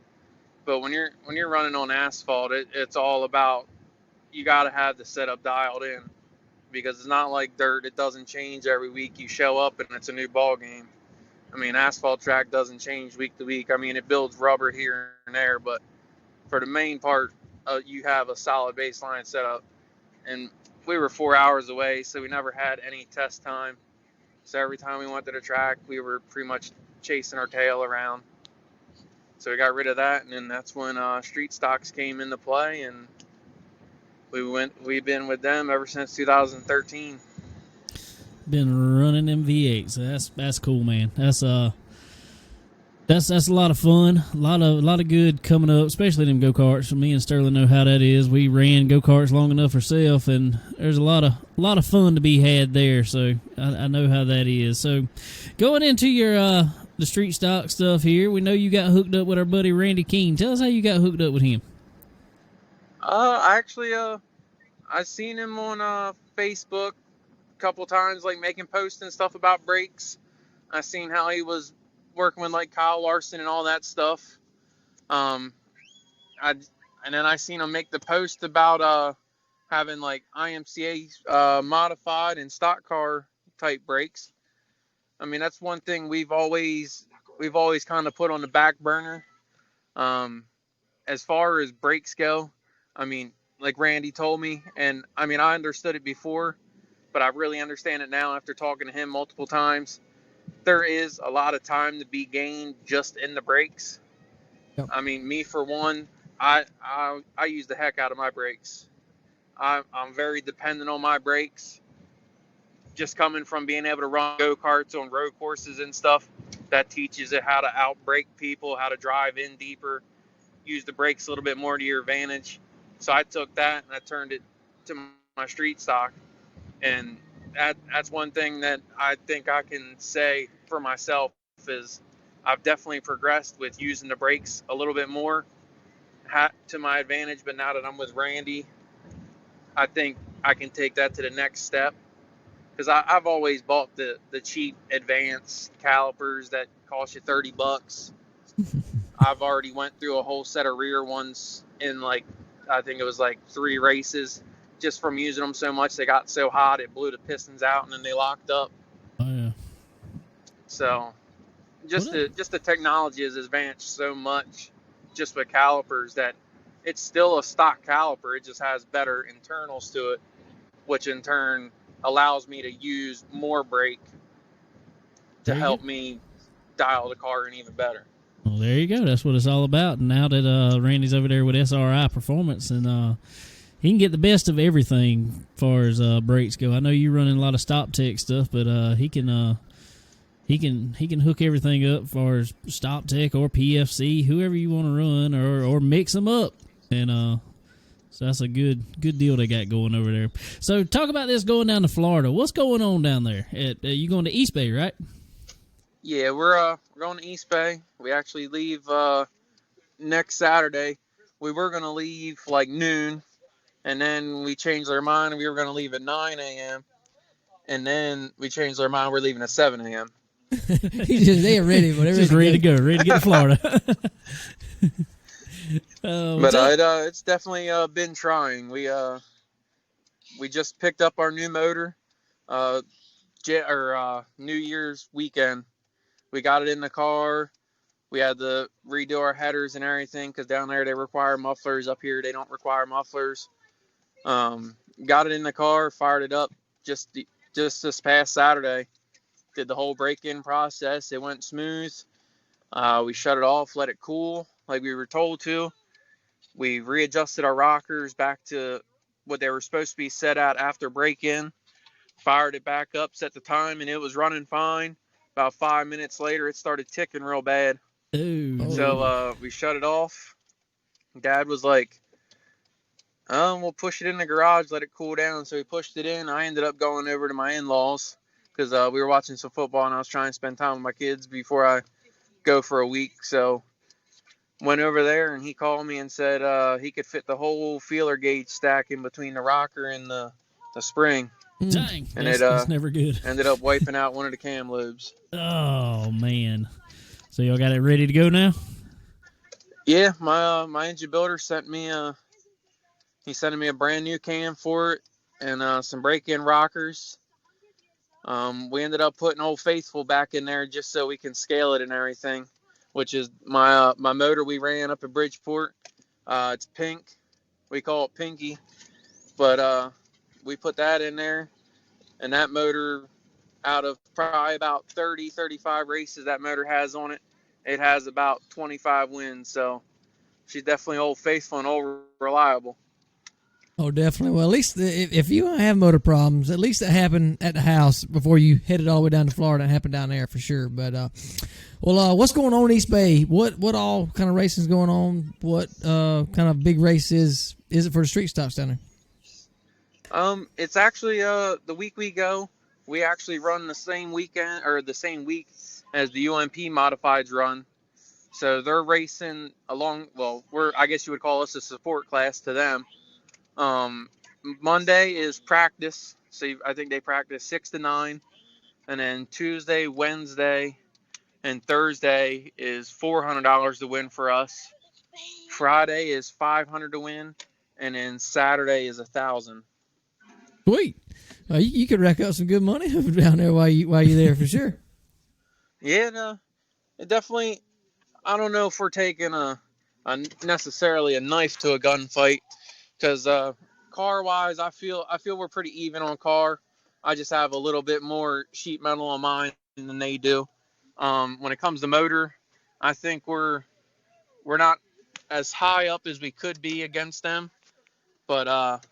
But when you're running on asphalt, it's all about, you got to have the setup dialed in, because it's not like dirt. It doesn't change every week. You show up and it's a new ball game. I mean, asphalt track doesn't change week to week. I mean, it builds rubber here and there, but for the main part, you have a solid baseline setup. And we were 4 hours away, so we never had any test time. So every time we went to the track, we were pretty much chasing our tail around. So we got rid of that, and then that's when street stocks came into play, and we've been with them ever since 2013. Been running them V8s. That's cool, man. That's a lot of fun. A lot of good coming up, especially them go-karts. Me and Sterling know how that is. We ran go-karts long enough ourselves, and there's a lot of fun to be had there. So I know how that is. So going into your the street stock stuff here, we know you got hooked up with our buddy Randy Keene. Tell us how you got hooked up with him. I seen him on Facebook a couple times, like making posts and stuff about brakes. I seen how he was working with like Kyle Larson and all that stuff. And then I seen him make the post about having like IMCA modified and stock car type brakes. I mean, that's one thing we've always kind of put on the back burner. As far as brakes go, I mean, like Randy told me, and I mean, I understood it before, but I really understand it now after talking to him multiple times. There is a lot of time to be gained just in the brakes. Yep. I mean, me for one, I use the heck out of my brakes. I'm very dependent on my brakes. Just coming from being able to run go-karts on road courses and stuff, that teaches it how to out-brake people, how to drive in deeper, use the brakes a little bit more to your advantage. So I took that and I turned it to my street stock. And that's one thing that I think I can say for myself is I've definitely progressed with using the brakes a little bit more to my advantage. But now that I'm with Randy, I think I can take that to the next step. Because I've always bought the cheap advanced calipers that cost you $30. I've already went through a whole set of rear ones in I think it was 3 races. Just from using them so much, they got so hot it blew the pistons out and then they locked up. Oh yeah. So just the technology has advanced so much just with calipers that it's still a stock caliper. It just has better internals to it, which in turn allows me to use more brake to help me dial the car in even better. Well, there you go. That's what it's all about. And now that Randy's over there with SRI Performance, and he can get the best of everything as far as brakes go. I know you're running a lot of Stop Tech stuff, but he can hook everything up as far as Stop Tech or PFC, whoever you want to run, or mix them up. And so that's a good deal they got going over there. So talk about this going down to Florida. What's going on down there? You going to East Bay, right? Yeah, we're going to East Bay. We actually leave next Saturday. we were going to leave like noon, and then we changed our mind and we were going to leave at 9 a.m. And then we changed our mind, we're leaving at 7 a.m. They are ready, whatever. Just ready to go, ready to get to Florida. But it's definitely been trying. We just picked up our new motor, New Year's weekend. We got it in the car. We had to redo our headers and everything because down there they require mufflers. Up here they don't require mufflers. Got it in the car, fired it up just this past Saturday. Did the whole break-in process. It went smooth. We shut it off, let it cool like we were told to. We readjusted our rockers back to what they were supposed to be set at after break-in. Fired it back up, set the time, and it was running fine. About 5 minutes later, it started ticking real bad. Ooh. So we shut it off. Dad was like, we'll push it in the garage, let it cool down. So we pushed it in. I ended up going over to my in-laws because we were watching some football, and I was trying to spend time with my kids before I go for a week. So went over there, and he called me and said he could fit the whole feeler gauge stack in between the rocker and the spring. Dang, and that's never good. Ended up wiping out one of the cam lobes. Oh, man. So y'all got it ready to go now? Yeah, my engine builder sent me he sent me a brand new cam for it and some break-in rockers. We ended up putting Old Faithful back in there just so we can scale it and everything, which is my motor we ran up at Bridgeport. It's pink. We call it Pinky. But we put that in there, and that motor, out of probably about 35 races that motor has on it, it has about 25 wins. So she's definitely Old Faithful and old reliable. Oh, definitely. Well, at least if you have motor problems, at least it happened at the house before you headed all the way down to Florida. It happened down there for sure. But what's going on in East Bay? What all kind of racing is going on? What kind of big race is it for the street stocks down there? It's actually the week we go, we actually run the same weekend or the same week as the UMP modifieds run. So they're racing along. Well, I guess you would call us a support class to them. Monday is practice. So I think they practice 6 to 9, and then Tuesday, Wednesday, and Thursday is $400 to win for us. Friday is $500 to win, and then Saturday is $1,000. Sweet. You could rack up some good money down there while you're there for sure. Yeah, it definitely. I don't know if we're taking a necessarily a knife to a gunfight, because car wise, I feel we're pretty even on car. I just have a little bit more sheet metal on mine than they do. When it comes to motor, I think we're not as high up as we could be against them, but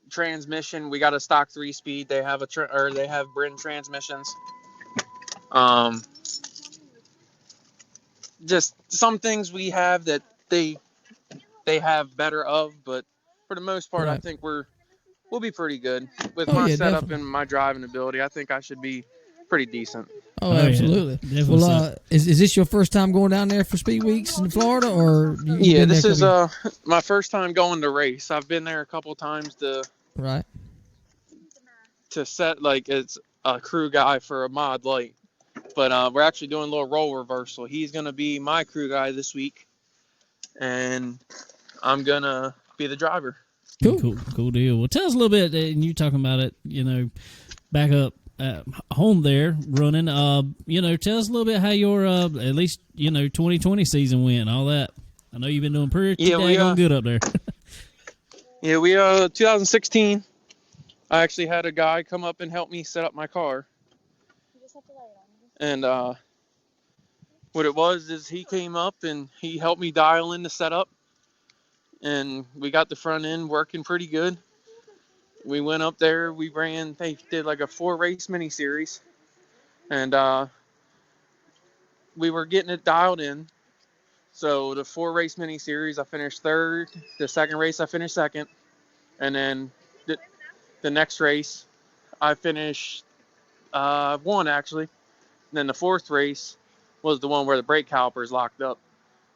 transmission, we got a stock 3-speed. They have they have Bryn transmissions. Just some things we have that they have better of, but for the most part, right. I think we'll be pretty good with my setup definitely. And my driving ability. I think I should be pretty decent. Oh, absolutely. Yeah. Well, is this your first time going down there for speed weeks in Florida, or? Yeah, this is my first time going to race. I've been there a couple of times to set like it's a crew guy for a mod light, but we're actually doing a little role reversal. He's gonna be my crew guy this week, and I'm gonna be the driver. Cool deal. Well, tell us a little bit, and you talking about it, back up home there running. Tell us a little bit how your at least 2020 season went, all that. I know you've been doing pretty good up there. Yeah, we 2016. I actually had a guy come up and help me set up my car. And what it was is he came up and he helped me dial in the setup. And we got the front end working pretty good. We went up there. They did like a 4-race mini series. And we were getting it dialed in. So the 4-race mini series, I finished third. The second race, I finished second. And then the next race, I finished one actually. And then the 4th race was the one where the brake caliper is locked up.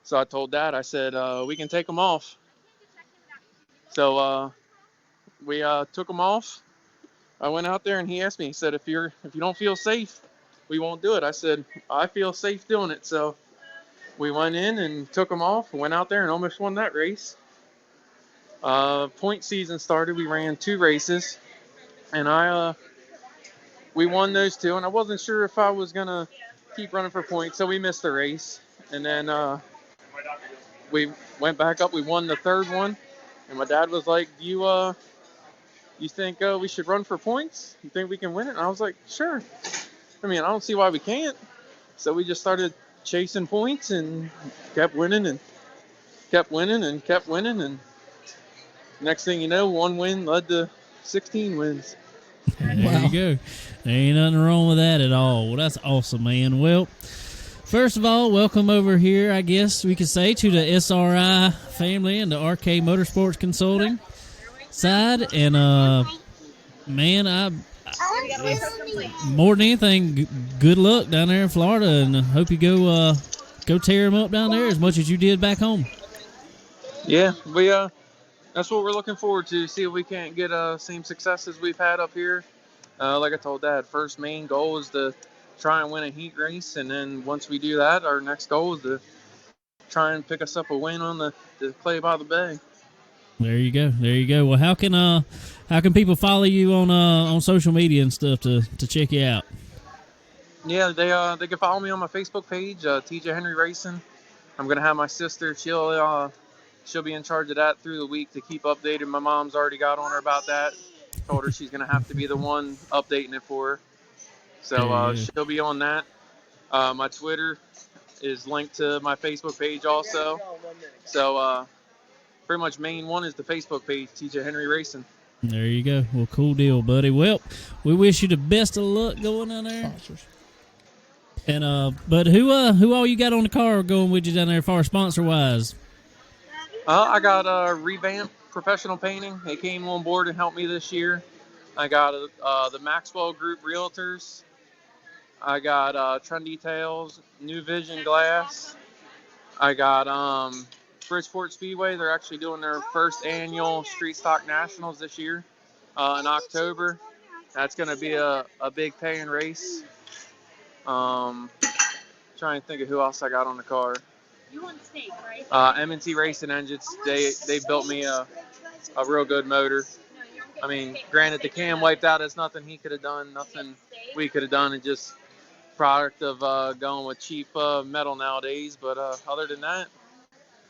So I told Dad, I said, we can take them off. So we took them off. I went out there and he asked me, he said, if you don't feel safe, we won't do it. I said, I feel safe doing it. So we went in and took them off, went out there and almost won that race. Point season started. We ran 2 races, and we won those 2. And I wasn't sure if I was gonna keep running for points, so we missed the race. And then we went back up. We won the 3rd one, and my dad was like, "You think we should run for points? You think we can win it?" And I was like, "Sure. I mean, I don't see why we can't." So we just started chasing points and kept winning and kept winning and kept winning, and next thing you know, 1 win led to 16 wins. There you go. There ain't nothing wrong with that at all. Well, that's awesome, man. Well, first of all, welcome over here, I guess we could say, to the SRI family and the RK Motorsports Consulting side. And, man, more than anything, good luck down there in Florida, and I hope you go tear them up down there as much as you did back home. Yeah, that's what we're looking forward to. See if we can't get same success as we've had up here. Like I told Dad, first main goal is to try and win a heat race, and then once we do that, our next goal is to try and pick us up a win on the Play by the Bay. There you go. There you go. Well, how can people follow you on social media and stuff to check you out? Yeah, they can follow me on my Facebook page, TJ Henry Racing. I'm gonna have my sister. She'll be in charge of that through the week to keep updated. My mom's already got on her about that. Told her she's gonna have to be the one updating it for her. So she'll be on that. My Twitter is linked to my Facebook page also. So pretty much main one is the Facebook page, TJ Henry Racing. There you go. Well, cool deal, buddy. Well, we wish you the best of luck going down there. And but who all you got on the car going with you down there as far as sponsor wise? I got Revamp Professional Painting. They came on board and helped me this year. I got the Maxwell Group Realtors. I got Trend Details, New Vision Glass. I got Bridgeport Speedway. They're actually doing their first annual Street Stock Nationals this year in October. That's going to be a big paying race. Trying to think of who else I got on the car. You want steak, right? M&T Racing Engines. They built me a real good motor. I mean, granted, the cam wiped out. It's nothing he could have done, nothing we could have done. It's just product of going with cheap metal nowadays. But other than that,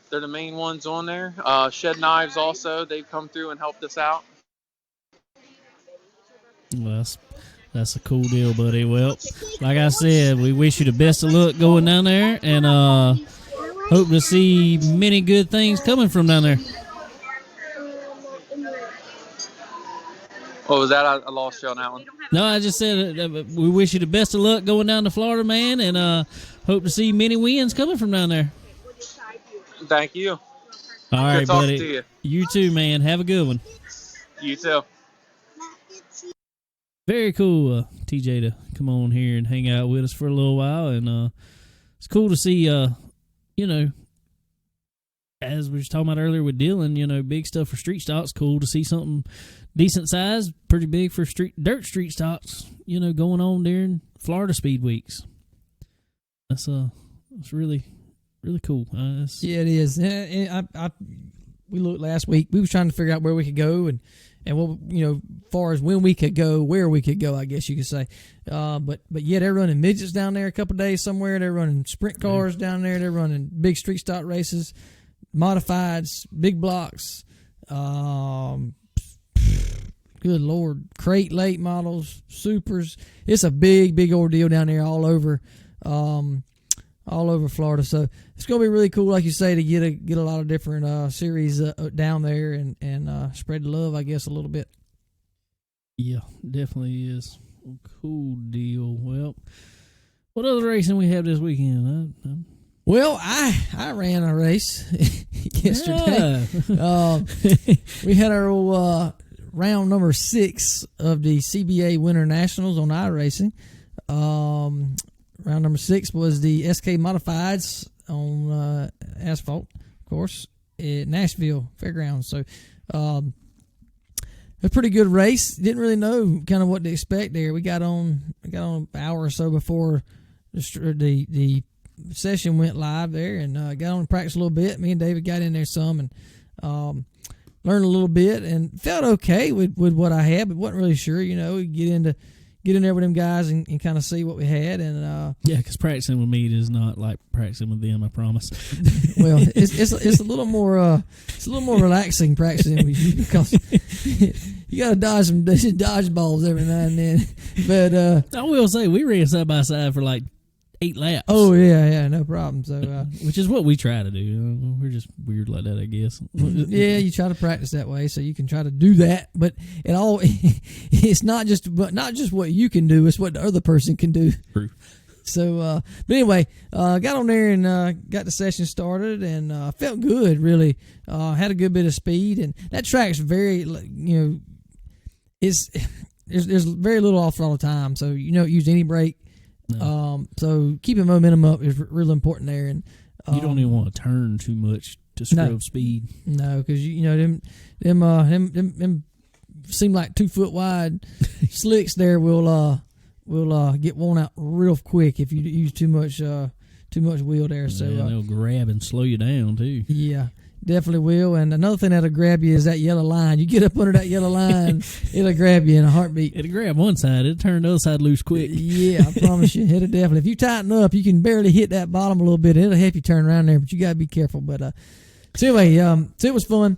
they're the main ones on there. Shed Knives also, they've come through and helped us out. Well, that's a cool deal, buddy. Well, like I said, we wish you the best of luck going down there, and hope to see many good things coming from down there. What was that? I lost you on that one. No, I just said we wish you the best of luck going down to Florida, man, and hope to see many wins coming from down there. Thank you. All right, good talking buddy. To you. You too, man. Have a good one. You too. Very cool, TJ, to come on here and hang out with us for a little while, and it's cool to see, as we were talking about earlier with Dylan, big stuff for street stocks. Cool to see something decent size, pretty big for dirt street stocks, going on during Florida Speed Weeks. That's really, really cool. Yeah, it is. We looked last week. We was trying to figure out where we could go and what, far as when we could go, where we could go, I guess you could say. But yeah, they're running midgets down there a couple of days somewhere. They're running sprint cars down there. They're running big street stock races, modifieds, big blocks. Good Lord, crate late models, supers. It's a big, big ordeal down there all over Florida. So it's going to be really cool, like you say, to get a lot of different series down there and spread the love, I guess, a little bit. Yeah, definitely is. Cool deal. Well, what other racing we have this weekend? Well, I ran a race yesterday. Yeah. We had our old round number 6 of the CBA Winter Nationals on iRacing. Round number 6 was the SK Modifieds on asphalt, of course, at Nashville Fairgrounds. So a pretty good race. Didn't really know kind of what to expect there. We got on an hour or so before the session went live there, and got on and practiced a little bit. Me and David got in there some and learned a little bit and felt okay with what I had, but wasn't really sure. We get in there with them guys and kind of see what we had. And because practicing with me is not like practicing with them, I promise. Well, it's a little more relaxing practicing with you because you got to dodge some dodgeballs every now and then. But I will say we ran side by side for like 8 laps. Oh yeah, no problem. So which is what we try to do. We're just weird like that, I guess. Yeah, you try to practice that way so you can try to do that. But it's not just what you can do; it's what the other person can do. True. So, but anyway, got on there and got the session started and felt good. Really, had a good bit of speed, and that track's very, there's very little off all the time, so you don't use any brake. No. So keeping momentum up is really important there, and you don't even want to turn too much to scrub speed. No, because them seem like 2 foot wide slicks there will get worn out real quick if you use too much wheel there. So they'll grab and slow you down too. Yeah. Definitely will. And another thing that'll grab you is that yellow line. You get up under that yellow line, it'll grab you in a heartbeat. It'll grab one side. It'll turn the other side loose quick. Yeah, I promise you. It'll definitely. If you tighten up, you can barely hit that bottom a little bit. It'll help you turn around there, but you got to be careful. But so anyway, so it was fun.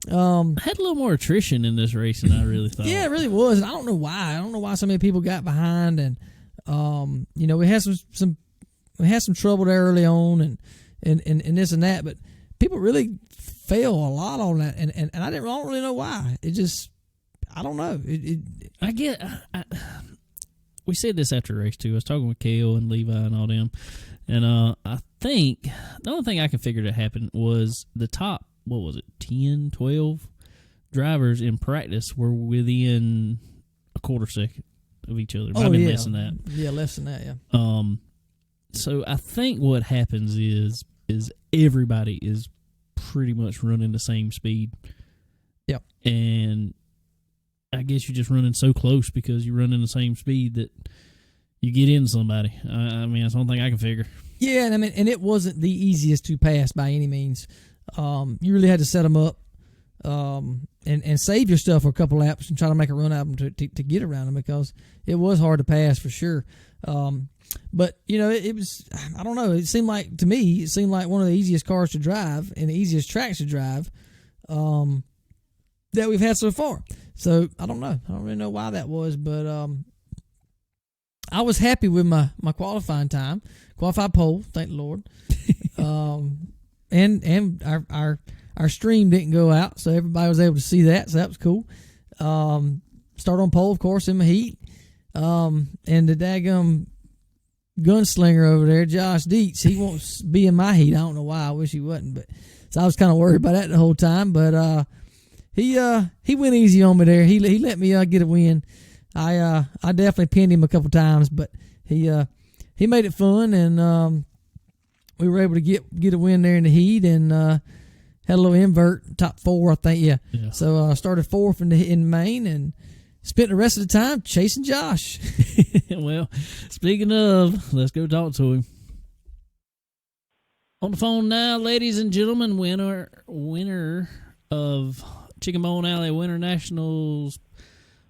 I had a little more attrition in this race than I really thought. Yeah, it really was. I don't know why. I don't know why so many people got behind. And, we had some trouble there early on and this and that. But people really fail a lot on that, and I don't really know why. It just, I don't know. We said this after race 2. I was talking with Kale and Levi and all them, and I think the only thing I can figure that happened was the top, 10, 12 drivers in practice were within a quarter second of each other. Might be less than that. Yeah, less than that, yeah. So I think what happens is everybody is pretty much running the same speed. Yep. And I guess you're just running so close because you're running the same speed that you get in somebody. I mean, that's one thing I can figure. Yeah, and and it wasn't the easiest to pass by any means. You really had to set them up and save your stuff for a couple laps and try to make a run out of them to get around them because it was hard to pass for sure. But, it was, I don't know, it seemed like one of the easiest cars to drive and the easiest tracks to drive that we've had so far. So, I don't know. I don't really know why that was, but I was happy with my qualifying time. Qualified pole, thank the Lord. And our stream didn't go out, so everybody was able to see that, so that was cool. Start on pole, of course, in my heat. And the daggum gunslinger over there, Josh Dietz, he won't be in my heat. I don't know why. I wish he wasn't, but so I was kind of worried about that the whole time. But he went easy on me there. He let me get a win. I definitely pinned him a couple times, but he made it fun, and we were able to get a win there in the heat, and had a little invert, top 4, I think. Yeah. So I started 4th in main, and spent the rest of the time chasing Josh. Well, speaking of, let's go talk to him. On the phone now, ladies and gentlemen, winner of Chicken Bone Alley Winter Nationals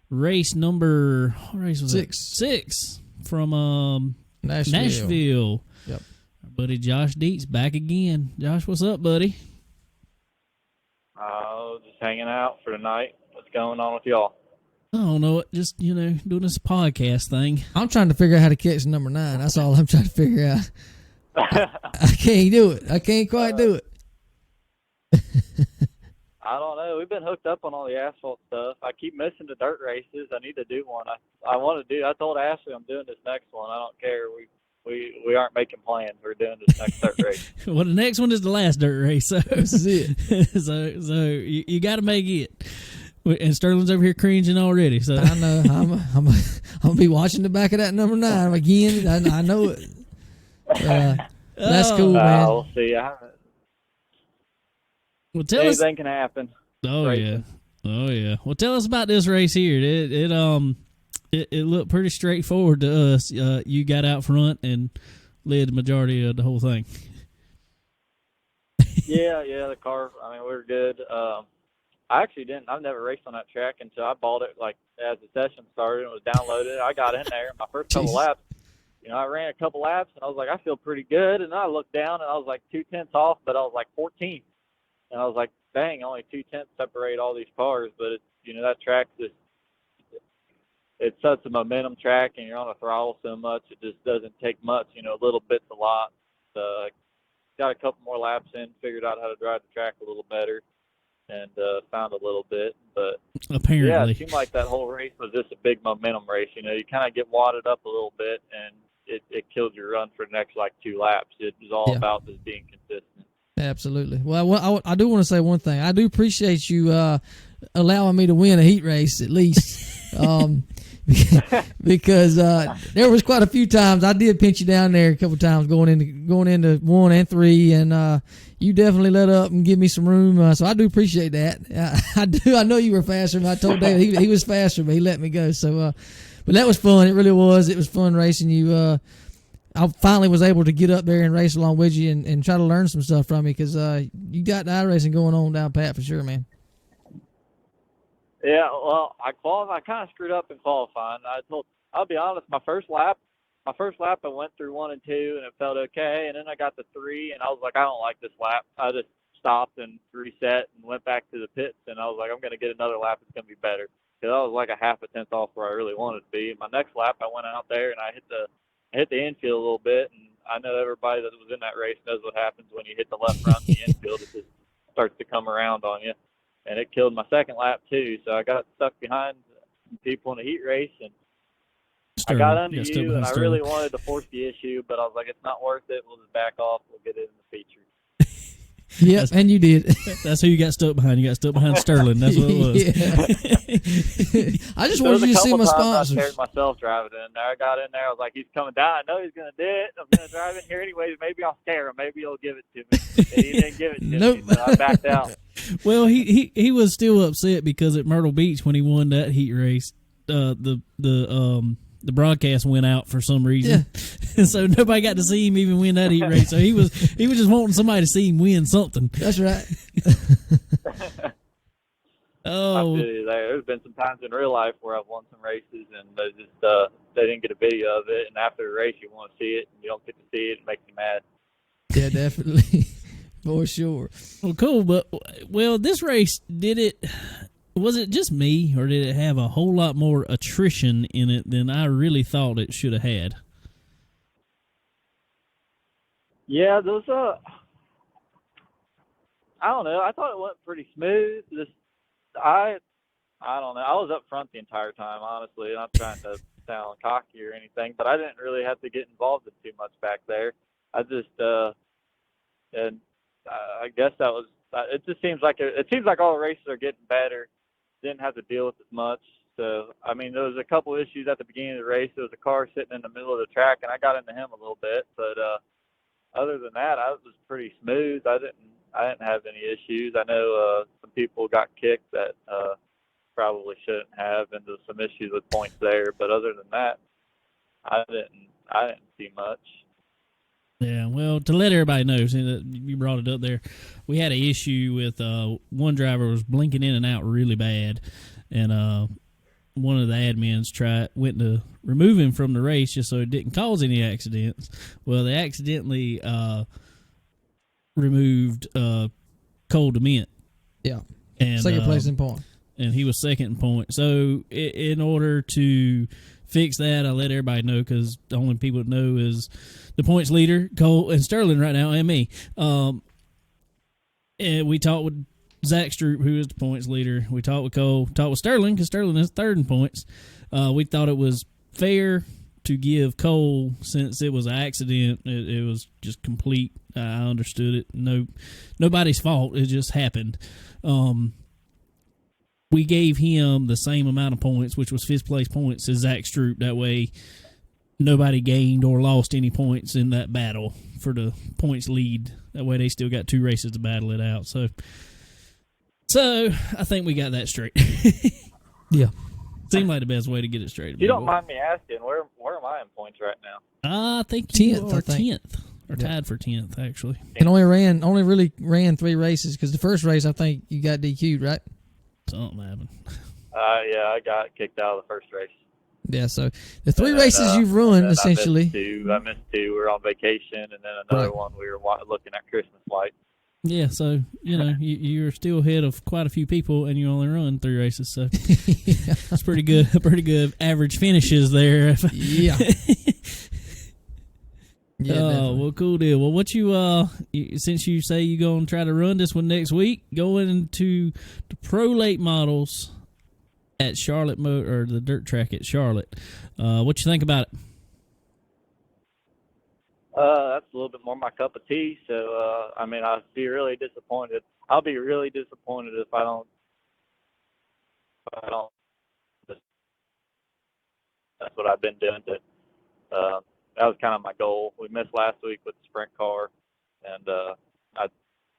race number, what race was 6. it? 6 from Nashville. Yep. Our buddy Josh Dietz back again. Josh, what's up, buddy? Just hanging out for tonight. What's going on with y'all? I don't know. Just, doing this podcast thing. I'm trying to figure out how to catch number 9. That's all I'm trying to figure out. I can't do it. I can't quite do it. I don't know. We've been hooked up on all the asphalt stuff. I keep missing the dirt races. I need to do one. I want to do. I told Ashley I'm doing this next one. I don't care. We aren't making plans. We're doing this next dirt race. Well, the next one is the last dirt race. So this is it. so you got to make it. And Sterling's over here cringing already. So I know. I'm gonna be watching the back of that number 9 again. I know it. That's cool, man. We'll see. I haven't. Well, tell us. Anything can happen. Oh Racing. yeah, oh yeah. Well, tell us about this race here. It looked pretty straightforward to us. You got out front and led the majority of the whole thing. Yeah, the car. I mean, we were good. I actually didn't. I've never raced on that track until I bought it. Like as the session started and was downloaded, I got in there. My first couple laps, I ran a couple laps and I was like, I feel pretty good. And then I looked down and I was like 2/10 off, but I was like 14. And I was like, dang, only 2/10 separate all these cars. But it's, that track it's such a momentum track, and you're on a throttle so much, it just doesn't take much. Little bits a lot. Got a couple more laps in, figured out how to drive the track a little better, and found a little bit. But apparently, yeah, it seemed like that whole race was just a big momentum race. You kind of get wadded up a little bit, and it killed your run for the next 2 laps. It was all about just being consistent. Absolutely. Well, I do want to say one thing. I do appreciate you allowing me to win a heat race at least. Because there was quite a few times I did pinch you down there a couple times going into 1 and 3, and you definitely let up and give me some room. So I do appreciate that. I do. I know you were faster. I told David he was faster, but he let me go. So, but that was fun. It really was. It was fun racing you. I finally was able to get up there and race along with you and try to learn some stuff from you because you got the iRacing going on down pat for sure, man. Yeah, well, I kind of screwed up in qualifying. I'll be honest, my first lap I went through 1 and 2 and it felt okay, and then I got to 3 and I was like, I don't like this lap. I just stopped and reset and went back to the pits, and I was like, I'm going to get another lap. It's going to be better, because I was like a half a tenth off where I really wanted to be. My next lap, I went out there and I hit the infield a little bit, and I know everybody that was in that race knows what happens when you hit the left front of the infield. It just starts to come around on you. And it killed my second lap too, so I got stuck behind people in the heat race, and Sterling. I got under you, and I really wanted to force the issue, but I was like, it's not worth it. We'll just back off. We'll get it in the feature. Yep, and you did. That's who you got stuck behind. You got stuck behind Sterling. That's what it was. Yeah. I just wanted you to see my sponsors. I scared myself driving in there. I got in there. I was like, he's coming down. I know he's going to do it. I'm going to drive in here anyways. Maybe I'll scare him. Maybe he'll give it to me. And he didn't give it to me, so I backed out. Well, he was still upset because at Myrtle Beach when he won that heat race, the broadcast went out for some reason, and so nobody got to see him even win that heat race. So he was just wanting somebody to see him win something. That's right. Oh, there's been some times in real life where I've won some races and they didn't get a video of it, and after the race you want to see it and you don't get to see it. It makes you mad. Yeah, definitely. For sure. Well, cool. But this race, was it just me, or did it have a whole lot more attrition in it than I really thought it should have had? Yeah, those I don't know. I thought it went pretty smooth. I don't know. I was up front the entire time, honestly. Not trying to sound cocky or anything, but I didn't really have to get involved in too much back there. I just and I guess that was. It just seems like all the races are getting better. Didn't have to deal with as much. So I mean, there was a couple issues at the beginning of the race. There was a car sitting in the middle of the track, and I got into him a little bit. But other than that, I was pretty smooth. I didn't have any issues. I know some people got kicked that probably shouldn't have, and there's some issues with points there. But other than that, I didn't see much. Yeah, well, to let everybody know, you brought it up there, we had an issue with one driver was blinking in and out really bad, and one of the admins went to remove him from the race just so it didn't cause any accidents. Well, they accidentally removed Cole DeMint. Yeah, and second place in point. And he was second in point. So in order to fix that, I let everybody know, because the only people that know is the points leader, Cole, and Sterling right now, and me. And we talked with Zach Stroop, who is the points leader. We talked with Cole, talked with Sterling, because Sterling is third in points. We thought it was fair to give Cole, since it was an accident, it was just complete. I understood it. Nobody's fault. It just happened. We gave him the same amount of points, which was fifth place points, as Zach Stroop. That way, nobody gained or lost any points in that battle for the points lead. That way they still got 2 races to battle it out. So I think we got that straight. Yeah. Seemed like the best way to get it straight. If you don't mind me asking, where am I in points right now? I think you 10th, are I think. 10th. Or tied for 10th, actually. And only really ran 3 races because the first race I think you got DQ'd, right? Something happened. Yeah, I got kicked out of the first race. Yeah, so the 3 races you've run essentially. I missed 2. We were on vacation, and then another one we were looking at Christmas lights. Yeah, so you're still ahead of quite a few people, and you only run 3 races, so that's pretty good. Pretty good average finishes there. Yeah. Yeah. Oh, well, cool deal. Well, what since you say you're going to try to run this one next week, going into the Pro Late Models at Charlotte or the dirt track at Charlotte, what you think about it? That's a little bit more my cup of tea. So, I'd be really disappointed. I'll be really disappointed if I don't. That's what I've been doing. That was kind of my goal. We missed last week with the sprint car, and so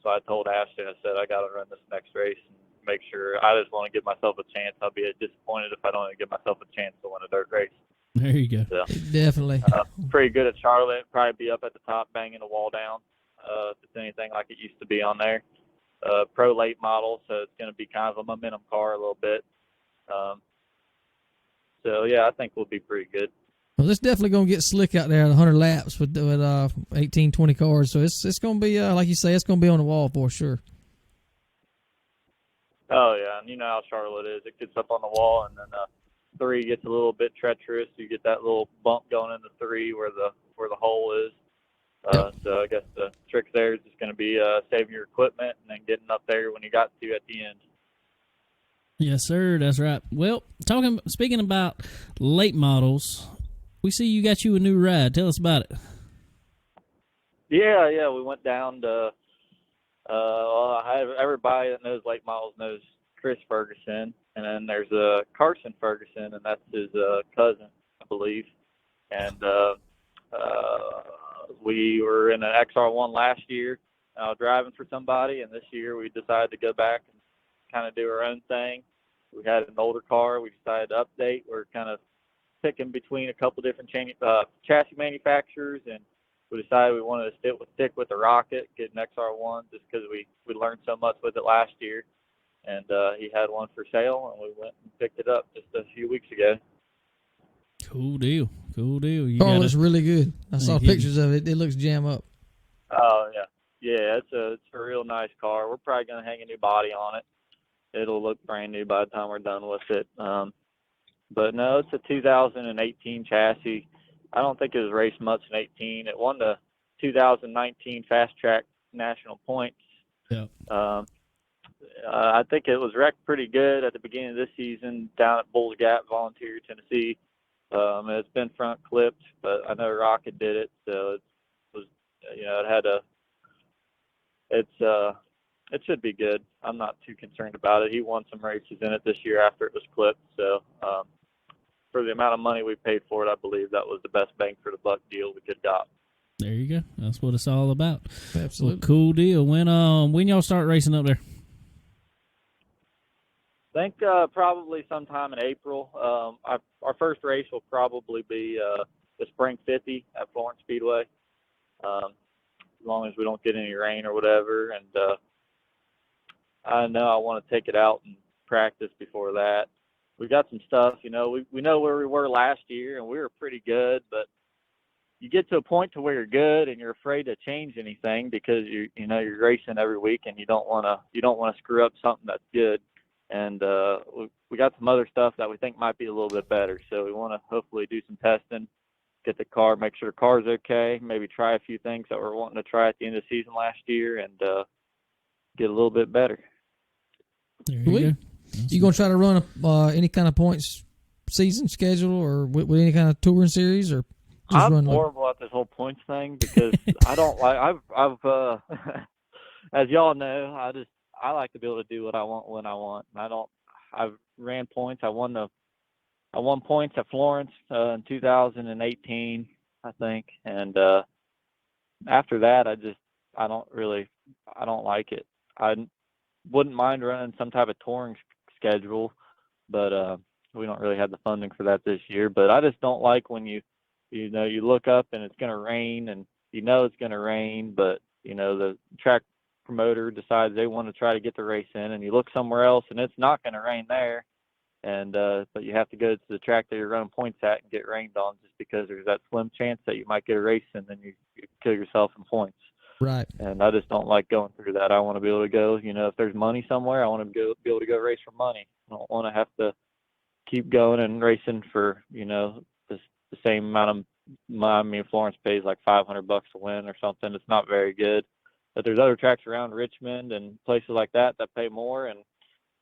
I told Ashley, I said I got to run this next race and make sure. I just want to give myself a chance. I'll be disappointed if I don't give myself a chance to win a dirt race. There you go. So, definitely. Pretty good at Charlotte. Probably be up at the top, banging the wall down. If it's anything like it used to be on there. Pro late model, so it's going to be kind of a momentum car a little bit. So yeah, I think we'll be pretty good. Well, it's definitely going to get slick out there at 100 laps with 18, 20 cars. So it's going to be, like you say, it's going to be on the wall for sure. Oh, yeah. And you know how Charlotte is. It gets up on the wall, and then 3 gets a little bit treacherous. You get that little bump going into 3 where the hole is. So I guess the trick there is just going to be saving your equipment and then getting up there when you got to at the end. Yes, sir. That's right. Well, speaking about late models, we see you got you a new ride. Tell us about it. Yeah. We went down to everybody that knows late models knows Chris Ferguson, and then there's Carson Ferguson, and that's his cousin, I believe. And we were in an XR1 last year, driving for somebody, and this year we decided to go back and kind of do our own thing. We had an older car. We decided to update. We're kind of picking between a couple different chassis manufacturers, and we decided we wanted to stick with the Rocket, get an XR1 just because we learned so much with it last year. And he had one for sale, and we went and picked it up just a few weeks ago. Cool deal. It looks really good. I saw pictures of it. It looks jam up. Oh, yeah. Yeah, it's a real nice car. We're probably going to hang a new body on it. It'll look brand new by the time we're done with it. But no, it's a 2018 chassis. I don't think it was raced much in 18. It won the 2019 Fast Track National Points. Yeah. I think it was wrecked pretty good at the beginning of this season down at Bulls Gap, Volunteer, Tennessee. It's been front clipped, but I know Rocket did it, so it should be good. I'm not too concerned about it. He won some races in it this year after it was clipped, so for the amount of money we paid for it, I believe that was the best bang for the buck deal we could have got. There you go. That's what it's all about. Absolutely. Well, cool deal. When y'all start racing up there? I think probably sometime in April. Our first race will probably be the Spring 50 at Florence Speedway, as long as we don't get any rain or whatever. And I know I want to take it out and practice before that. We got some stuff, we know where we were last year, and we were pretty good, but you get to a point to where you're good and you're afraid to change anything because you're racing every week and you don't want to screw up something that's good. And we got some other stuff that we think might be a little bit better. So we want to hopefully do some testing, get the car, make sure the car's okay, maybe try a few things that we're wanting to try at the end of the season last year, and get a little bit better. There you go. You going to try to run any kind of points season schedule or with any kind of touring series, or just I'm run horrible at this whole points thing because I don't like. I've as y'all know, I like to be able to do what I want when I want. I've ran points. I won the I won points at Florence in 2018, I think, and after that, I don't like it. I wouldn't mind running some type of touring schedule, but we don't really have the funding for that this year. But I just don't like when you look up and it's going to rain, and it's going to rain, but the track promoter decides they want to try to get the race in, and you look somewhere else and it's not going to rain there, and but you have to go to the track that you're running points at and get rained on just because there's that slim chance that you might get a race and then you kill yourself in points. Right. And I just don't like going through that. I want to be able to go, if there's money somewhere, I want to be able to go race for money. I don't want to have to keep going and racing for, the same amount of money. Florence pays like $500 to win or something. It's not very good. But there's other tracks around Richmond and places like that pay more. And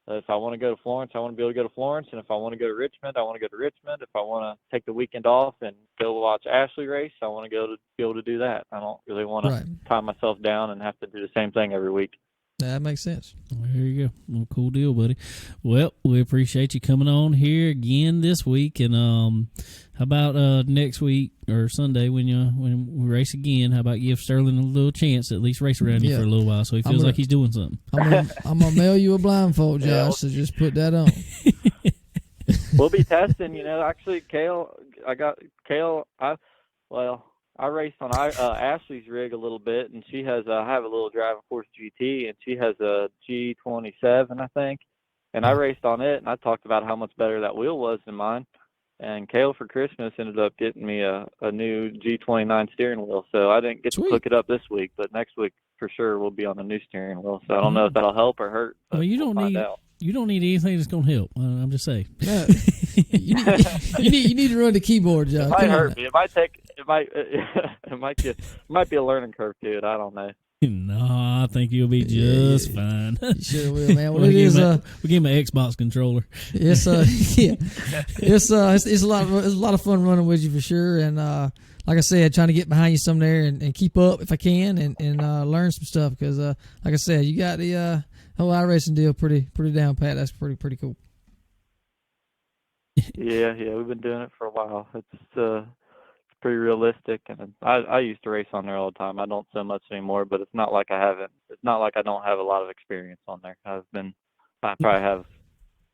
if I want to go to Florence, I want to be able to go to Florence. And if I want to go to Richmond, I want to go to Richmond. If I want to take the weekend off and go watch Ashley race, I want to be able to do that. I don't really want to tie myself down and have to do the same thing every week. That makes sense. There you go. Well, cool deal, buddy. Well, we appreciate you coming on here again this week. And how about next week or Sunday when we race again? How about give Sterling a little chance to at least race around you for a little while so he feels like he's doing something? I'm gonna mail you a blindfold, Josh. So just put that on. We'll be testing. Actually, I raced on Ashley's rig a little bit, and she has I have a little driving force GT, and she has a G27, I think. And I raced on it, and I talked about how much better that wheel was than mine. And Kale for Christmas ended up getting me a new G29 steering wheel, so I didn't get to hook it up this week, but next week for sure we'll be on the new steering wheel. So I don't know if that'll help or hurt. Well, you don't need anything that's going to help. I'm just saying. No. you need to run the keyboard, John. It might hurt me. It might be a learning curve to it. I don't know. No, I think you'll be just fine. You sure will, man. Well, we'll give him an Xbox controller. It's a lot of fun running with you for sure. And like I said, trying to get behind you some there and keep up if I can and learn some stuff because like I said, you got the whole iRacing deal pretty down pat. That's pretty cool. Yeah, we've been doing it for a while. It's pretty realistic, and I used to race on there all the time. I don't so much anymore, but it's not like I don't have a lot of experience on there. I have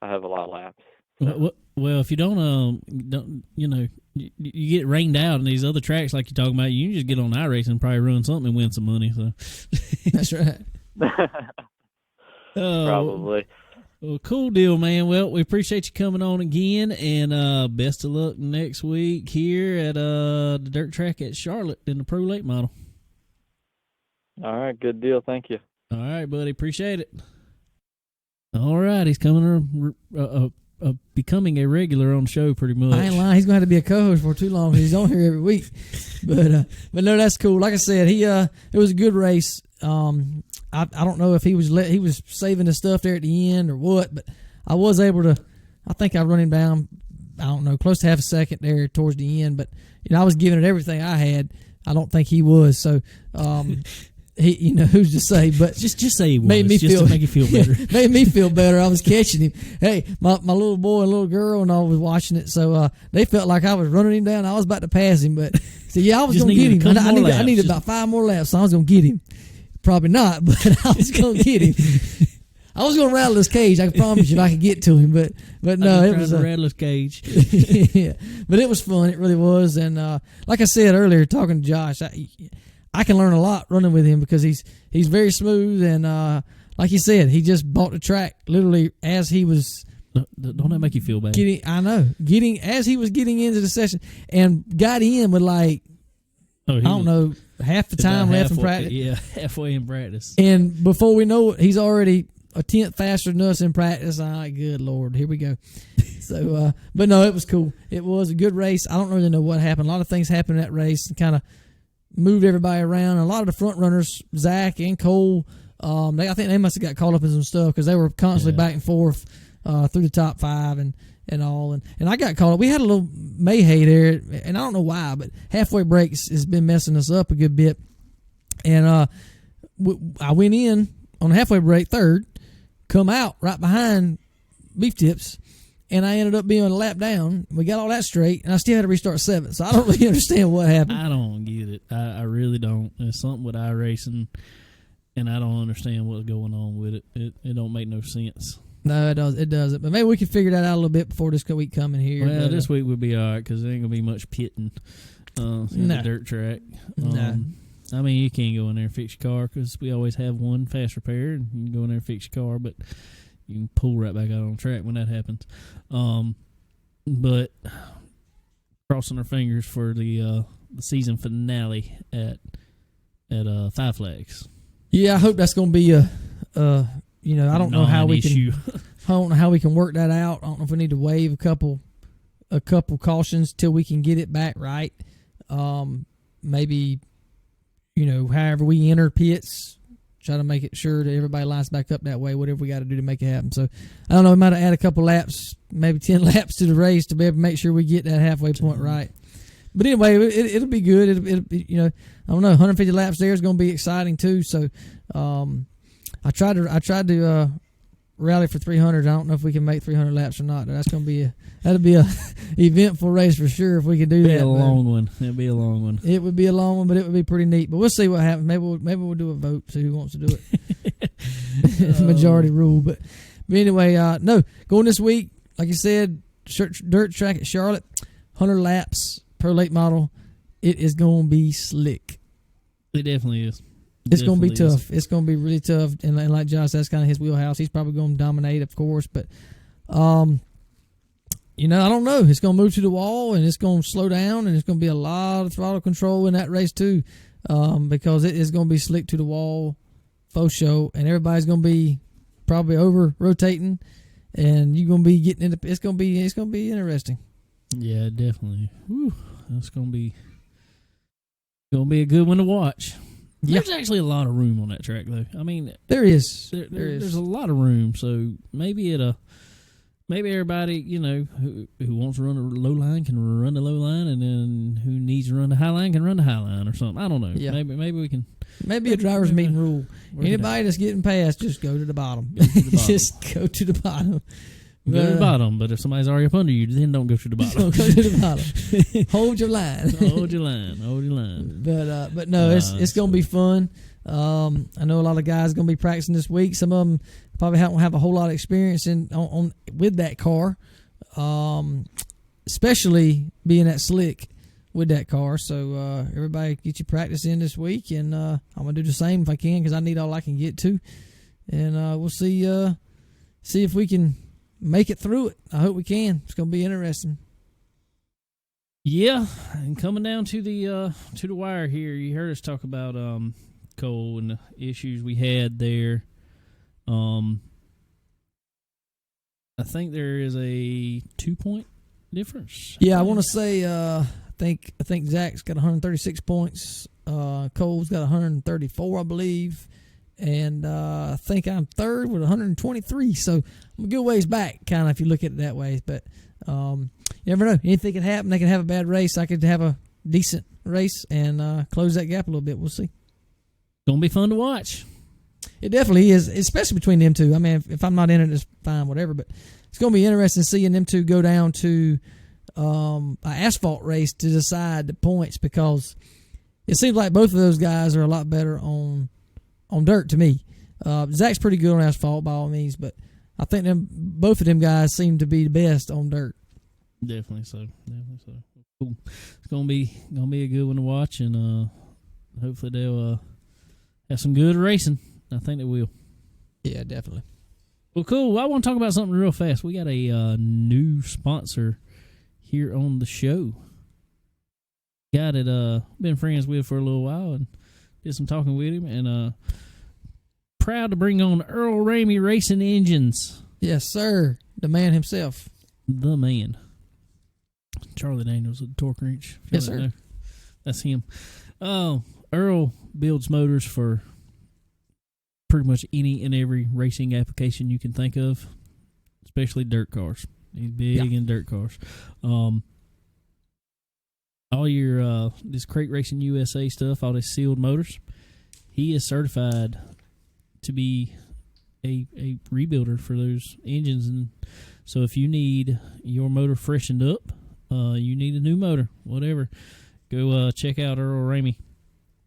a lot of laps. So. Well, if you don't you get rained out in these other tracks like you're talking about, you can just get on iRacing and probably run something and win some money. So that's right. Probably. Well, cool deal, man. Well, we appreciate you coming on again, and best of luck next week here at the dirt track at Charlotte in the Pro Late model. All right, good deal. Thank you. All right, buddy. Appreciate it. All right, he's coming becoming a regular on the show pretty much. I ain't lying. He's going to have to be a co-host for too long. He's on here every week. But no, that's cool. Like I said, it was a good race. I don't know if he was saving the stuff there at the end or what, but I was able to. I think I run him down. I don't know, close to half a second there towards the end, but I was giving it everything I had. I don't think he was. So he, who's to say? But just say he was. Made me just feel, to make you feel better. Made me feel better. I was catching him. Hey, my little boy and little girl and all was watching it, so they felt like I was running him down. I was about to pass him, but I was going to get him. I needed about 5 more laps, so I was going to get him. Probably not, but I was going to get him. I was going to rattle his cage. I can promise you if I could get to him, but no, it was a rattle his cage. Yeah, but it was fun. It really was, and like I said earlier, talking to Josh, I can learn a lot running with him because he's very smooth, and like you said, he just bought the track literally as he was. Don't that make you feel bad? Getting as he was getting into the session and got in with I don't know, half the time left in practice. Yeah, halfway in practice. And before we know it, he's already a tenth faster than us in practice. I'm like, good Lord, here we go. So, but no, it was cool. It was a good race. I don't really know what happened. A lot of things happened in that race and kind of moved everybody around. And a lot of the front runners, Zach and Cole, I think they must have got caught up in some stuff because they were constantly back and forth through the top 5 and all. And I got caught up. We had a little mayhay there, and I don't know why, but halfway breaks has been messing us up a good bit. And I went in on the halfway break third, come out right behind Beef Tips, and I ended up being a lap down. We got all that straight, and I still had to restart 7th. So I don't really understand what happened. I don't get it. I really don't. It's something with iRacing, and I don't understand what's going on with it. It don't make no sense. No, it doesn't. But maybe we can figure that out a little bit before this week coming here. Well, this week would be all right because there ain't going to be much pitting in the dirt track. I mean, you can't go in there and fix your car because we always have one fast repair, and you can go in there and fix your car, but you can pull right back out on track when that happens. But crossing our fingers for the season finale at Five Flags. Yeah, I hope that's going to be I don't know how we can. I don't know how we can work that out. I don't know if we need to waive a couple cautions till we can get it back right. Maybe, however we enter pits, try to make it sure that everybody lines back up that way. Whatever we got to do to make it happen. So I don't know. We might add a couple laps, maybe 10 laps to the race to be able to make sure we get that halfway point right. But anyway, it'll be good. It'll be, I don't know. 150 laps there is going to be exciting too. So. I tried to rally for 300. I don't know if we can make 300 laps or not. That'll be a eventful race for sure if we can do that. It'll be a long one. It would be a long one, but it would be pretty neat. But we'll see what happens. Maybe we'll do a vote, see who wants to do it. Majority rule. But anyway, no, going this week, like you said, dirt track at Charlotte, 100 laps per late model. It is going to be slick. It definitely is. It's going to be tough. It's going to be really tough. And like Josh, that's kind of his wheelhouse. He's probably going to dominate, of course. But, I don't know. It's going to move to the wall, and it's going to slow down, and it's going to be a lot of throttle control in that race, too, because it is going to be slick to the wall, faux show, and everybody's going to be probably over-rotating, and you're going to be getting into – it's going to be interesting. Yeah, definitely. Whew, that's going to be a good one to watch. There's actually a lot of room on that track, though. I mean, there is. There's a lot of room, so maybe everybody, who wants to run the low line can run the low line, and then who needs to run the high line can run the high line or something. I don't know. Yeah. Maybe we can. Maybe a driver's meeting rule. Anybody that's getting past, just go to the bottom. Just go to the bottom. Go to the bottom, but if somebody's already up under you, then don't go to the bottom. Don't go to the bottom. Hold your line. Hold your line. But no, it's going to be fun. I know a lot of guys going to be practicing this week. Some of them probably don't have a whole lot of experience with that car, especially being that slick with that car. So everybody get your practice in this week, and I'm going to do the same if I can because I need all I can get to. And we'll see if we can make it through it. I hope we can. It's going to be interesting. Yeah, and coming down to the wire here, you heard us talk about Cole and the issues we had there. I think there is a 2-point difference. Yeah, I want to say I think Zach's got 136 points. Cole's got 134, I believe. And I think I'm third with 123. So I'm a good ways back, kind of, if you look at it that way. But you never know. Anything can happen. They can have a bad race. I could have a decent race and close that gap a little bit. We'll see. Going to be fun to watch. It definitely is, especially between them two. I mean, if I'm not in it, it's fine, whatever. But it's going to be interesting seeing them two go down to an asphalt race to decide the points because it seems like both of those guys are a lot better on dirt to me. Zach's pretty good on asphalt by all means, but I think both of them guys seem to be the best on dirt. Definitely so. Cool. It's gonna be a good one to watch, and hopefully they'll have some good racing. I think they will. Yeah, definitely. Well, cool. I want to talk about something real fast. We got a new sponsor here on the show. Guy that been friends with for a little while and did some talking with him, and proud to bring on Earl Ramey Racing Engines. Yes, sir. The man himself. The man. Charlie Daniels of the Torque Wrench. Yes, sir. That's him. Earl builds motors for pretty much any and every racing application you can think of, especially dirt cars. He's big in dirt cars. All your this Crate Racing USA stuff, all this sealed motors, he is certified to be a rebuilder for those engines. And so if you need your motor freshened up, you need a new motor, whatever, go check out Earl Ramey.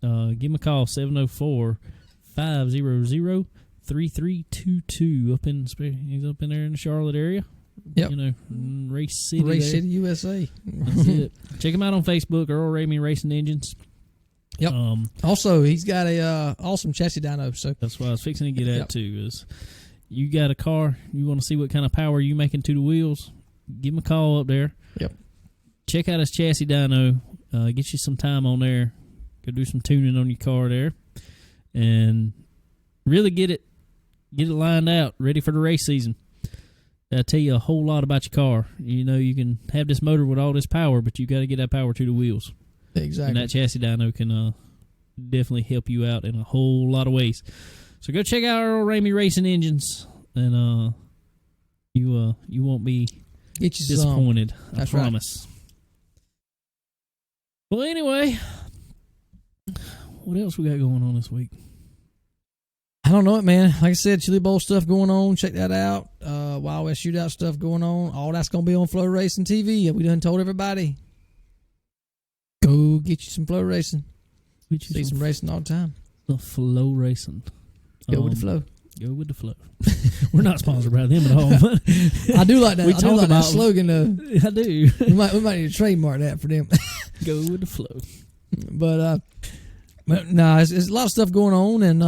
Give him a call, 704-500-3322. He's up in there in the Charlotte area. Yep. Race City. Race City, USA. That's it. Check him out on Facebook, Earl Ramey Racing Engines. Yep. Also, he's got a awesome chassis dyno. So that's what I was fixing to get at too. Is you got a car, you want to see what kind of power you making to the wheels? Give him a call up there. Yep. Check out his chassis dyno. Get you some time on there. Go do some tuning on your car there, and really get it lined out, ready for the race season. I tell you a whole lot about your car. You can have this motor with all this power, but you got to get that power to the wheels. Exactly. And that chassis dyno can definitely help you out in a whole lot of ways. So go check out Earl Ramey Racing Engines, and you won't be disappointed. I promise. Right. Well, anyway, what else we got going on this week? I don't know it, man. Like I said, Chili Bowl stuff going on. Check that out. Wild West Shootout stuff going on. All that's going to be on Flow Racing TV. We done told everybody. Go get you some Flow Racing. See some racing all the time. The Flow Racing. Go with the flow. Go with the flow. We're not sponsored by them at all. But I do like that. I do like that slogan. I do. We might need to trademark that for them. Go with the flow. But no, it's a lot of stuff going on, and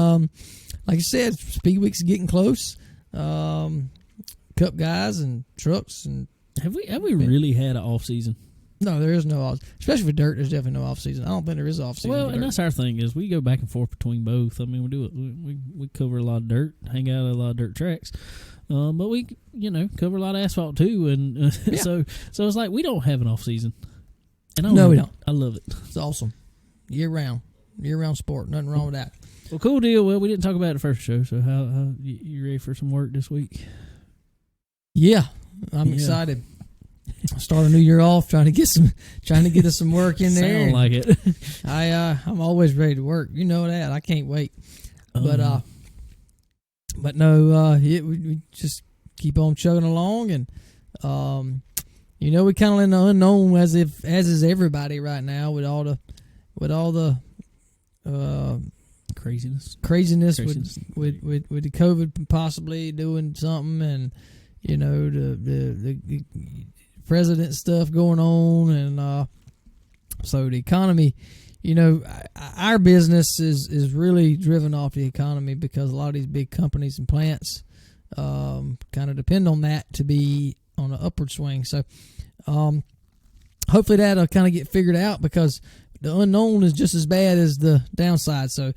like I said, Speed Week's getting close. Cup guys and trucks and have we really had an off season? No, there is no off. Especially for dirt, there's definitely no off season. I don't think there is off season. Well, and that's our thing is we go back and forth between both. I mean, we do it. We cover a lot of dirt, hang out at a lot of dirt tracks, but we cover a lot of asphalt too. And so it's like we don't have an off season. And we don't. I love it. It's awesome. Year round sport. Nothing wrong with that. Well, cool deal. Well, we didn't talk about it the first show. So how you ready for some work this week? Yeah, I'm excited. Start a new year off trying to get us some work in there. Sound like it. I'm always ready to work. You know that. I can't wait. But no, we just keep on chugging along, and we kind of in the unknown as is everybody right now with all the craziness with the COVID possibly doing something, and the president stuff going on, and so the economy, our business is really driven off the economy because a lot of these big companies and plants kind of depend on that to be on an upward swing. So hopefully that'll kind of get figured out because the unknown is just as bad as the downside. So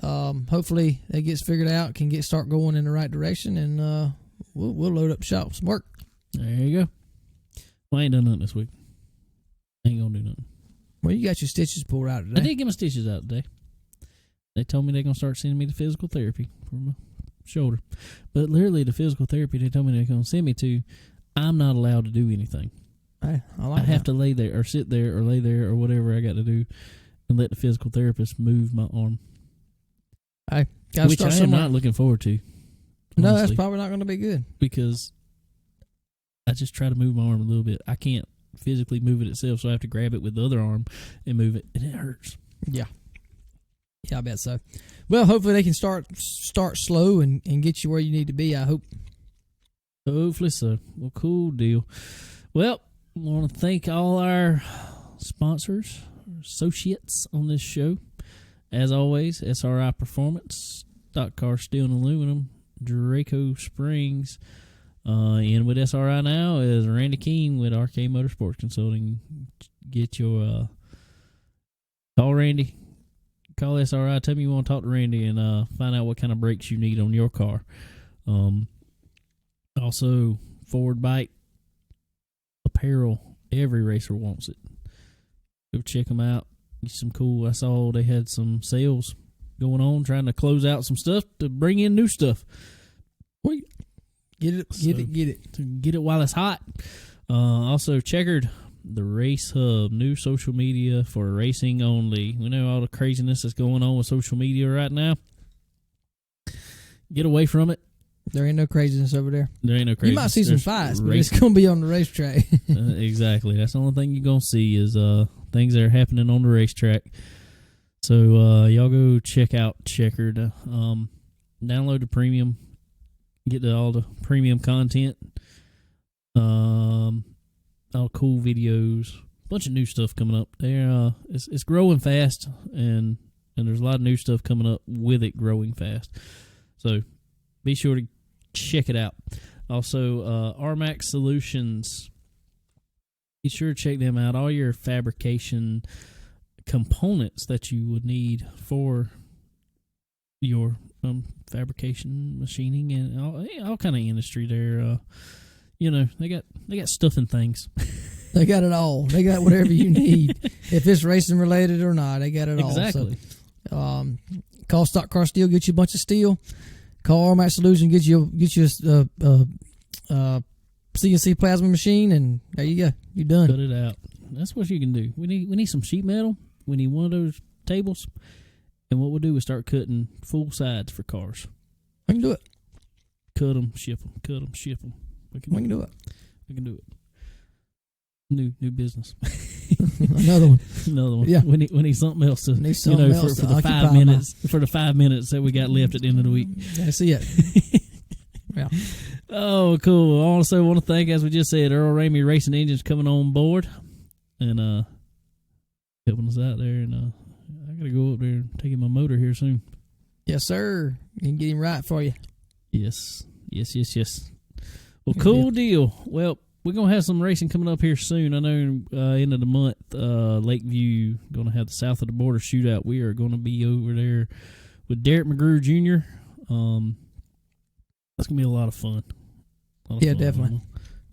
hopefully that gets figured out, can start going in the right direction, and we'll load up shop with some work. There you go. Well, I ain't done nothing this week. Ain't gonna do nothing. Well, you got your stitches pulled out today. I did get my stitches out today. They told me they're gonna start sending me to physical therapy for my shoulder. But literally the physical therapy they told me they're gonna send me to, I'm not allowed to do anything. I have to lay there or sit there or lay there or whatever I got to do and let the physical therapist move my arm. Which I am not looking forward to. No, honestly, that's probably not going to be good. Because I just try to move my arm a little bit. I can't physically move it itself, so I have to grab it with the other arm and move it, and it hurts. Yeah, I bet so. Well, hopefully they can start slow and get you where you need to be, I hope. Hopefully so. Well, cool deal. Well, I want to thank all our sponsors, associates on this show. As always, SRI Performance, Stock Car Steel and Aluminum, Draco Springs. And with SRI now is Randy King with RK Motorsports Consulting. Get your call Randy, call SRI. Tell me you want to talk to Randy and find out what kind of brakes you need on your car. Also, Forward Bite apparel. Every racer wants it. Go check them out. Get some cool. I saw they had some sales going on, trying to close out some stuff to bring in new stuff. Wait. Get it while it's hot. Also, Checkered, the Race Hub, new social media for racing only. We know all the craziness that's going on with social media right now. Get away from it. There ain't no craziness over there. There ain't no craziness. You might see some fights, but it's going to be on the racetrack. Exactly. That's the only thing you're going to see is things that are happening on the racetrack. So y'all go check out Checkered. Download the premium. Get to all the premium content. All cool videos. Bunch of new stuff coming up. There, it's growing fast, and there's a lot of new stuff coming up with it growing fast. So be sure to check it out. Also, RMAX Solutions. Be sure to check them out. All your fabrication components that you would need for your fabrication, machining, and all kind of industry there. They got stuff and things. They got it all. They got whatever you need. If it's racing related or not, they got it all. Exactly. So, call Stock Car Steel, get you a bunch of steel. Call RMAX Solution, get you a CNC plasma machine, and there you go. You're done. Cut it out. That's what you can do. We need some sheet metal. We need one of those tables. And what we'll do is start cutting full sides for cars. I can do it. Cut them, ship them. Cut them, ship them. We can do it. We can do it. New business. Another one. Yeah. We need something else to, for the 5 minutes for the 5 minutes that we got left at the end of the week. That's it. Yeah. Oh, cool. I also want to thank, as we just said, Earl Ramey Racing Engines coming on board and helping us out there. And I got to go up there and take in my motor here soon. Yes, sir. You can get him right for you. Yes. Well, cool deal. Well, we're going to have some racing coming up here soon. I know end of the month, Lakeview going to have the South of the Border Shootout. We are going to be over there with Derek McGrew Jr. That's going to be a lot of fun. Definitely.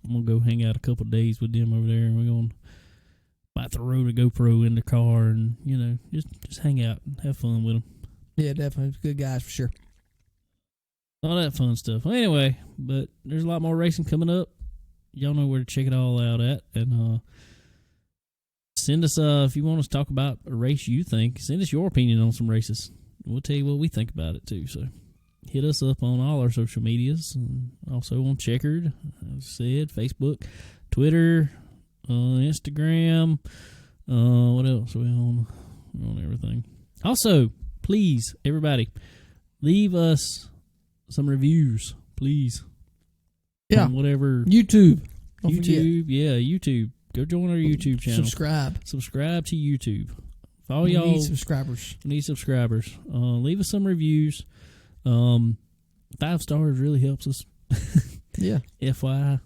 I'm going to go hang out a couple of days with them over there, and we're going to bite the road a GoPro in the car and, just hang out and have fun with them. Yeah, definitely. Good guys for sure. All that fun stuff. Well, anyway, but there's a lot more racing coming up. Y'all know where to check it all out at. And send us, if you want us to talk about a race you think, send us your opinion on some races. We'll tell you what we think about it, too. So hit us up on all our social medias, and also on Checkered, as I said, Facebook, Twitter, Instagram. What else? We're on everything. Also, please, everybody, leave us some reviews, please. Yeah. On whatever. YouTube. YouTube. Go join our YouTube channel. Subscribe to YouTube. Follow y'all. We need subscribers. Leave us some reviews. 5 stars really helps us. Yeah. FYI.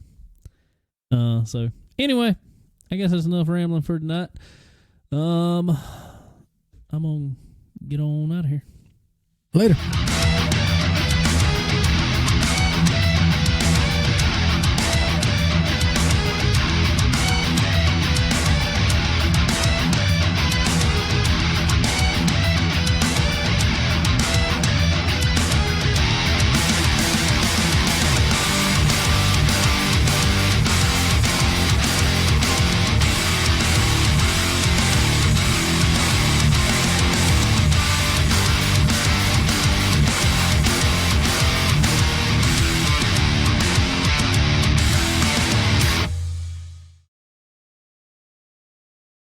So anyway, I guess that's enough rambling for tonight. I'm gonna get on out of here. Later.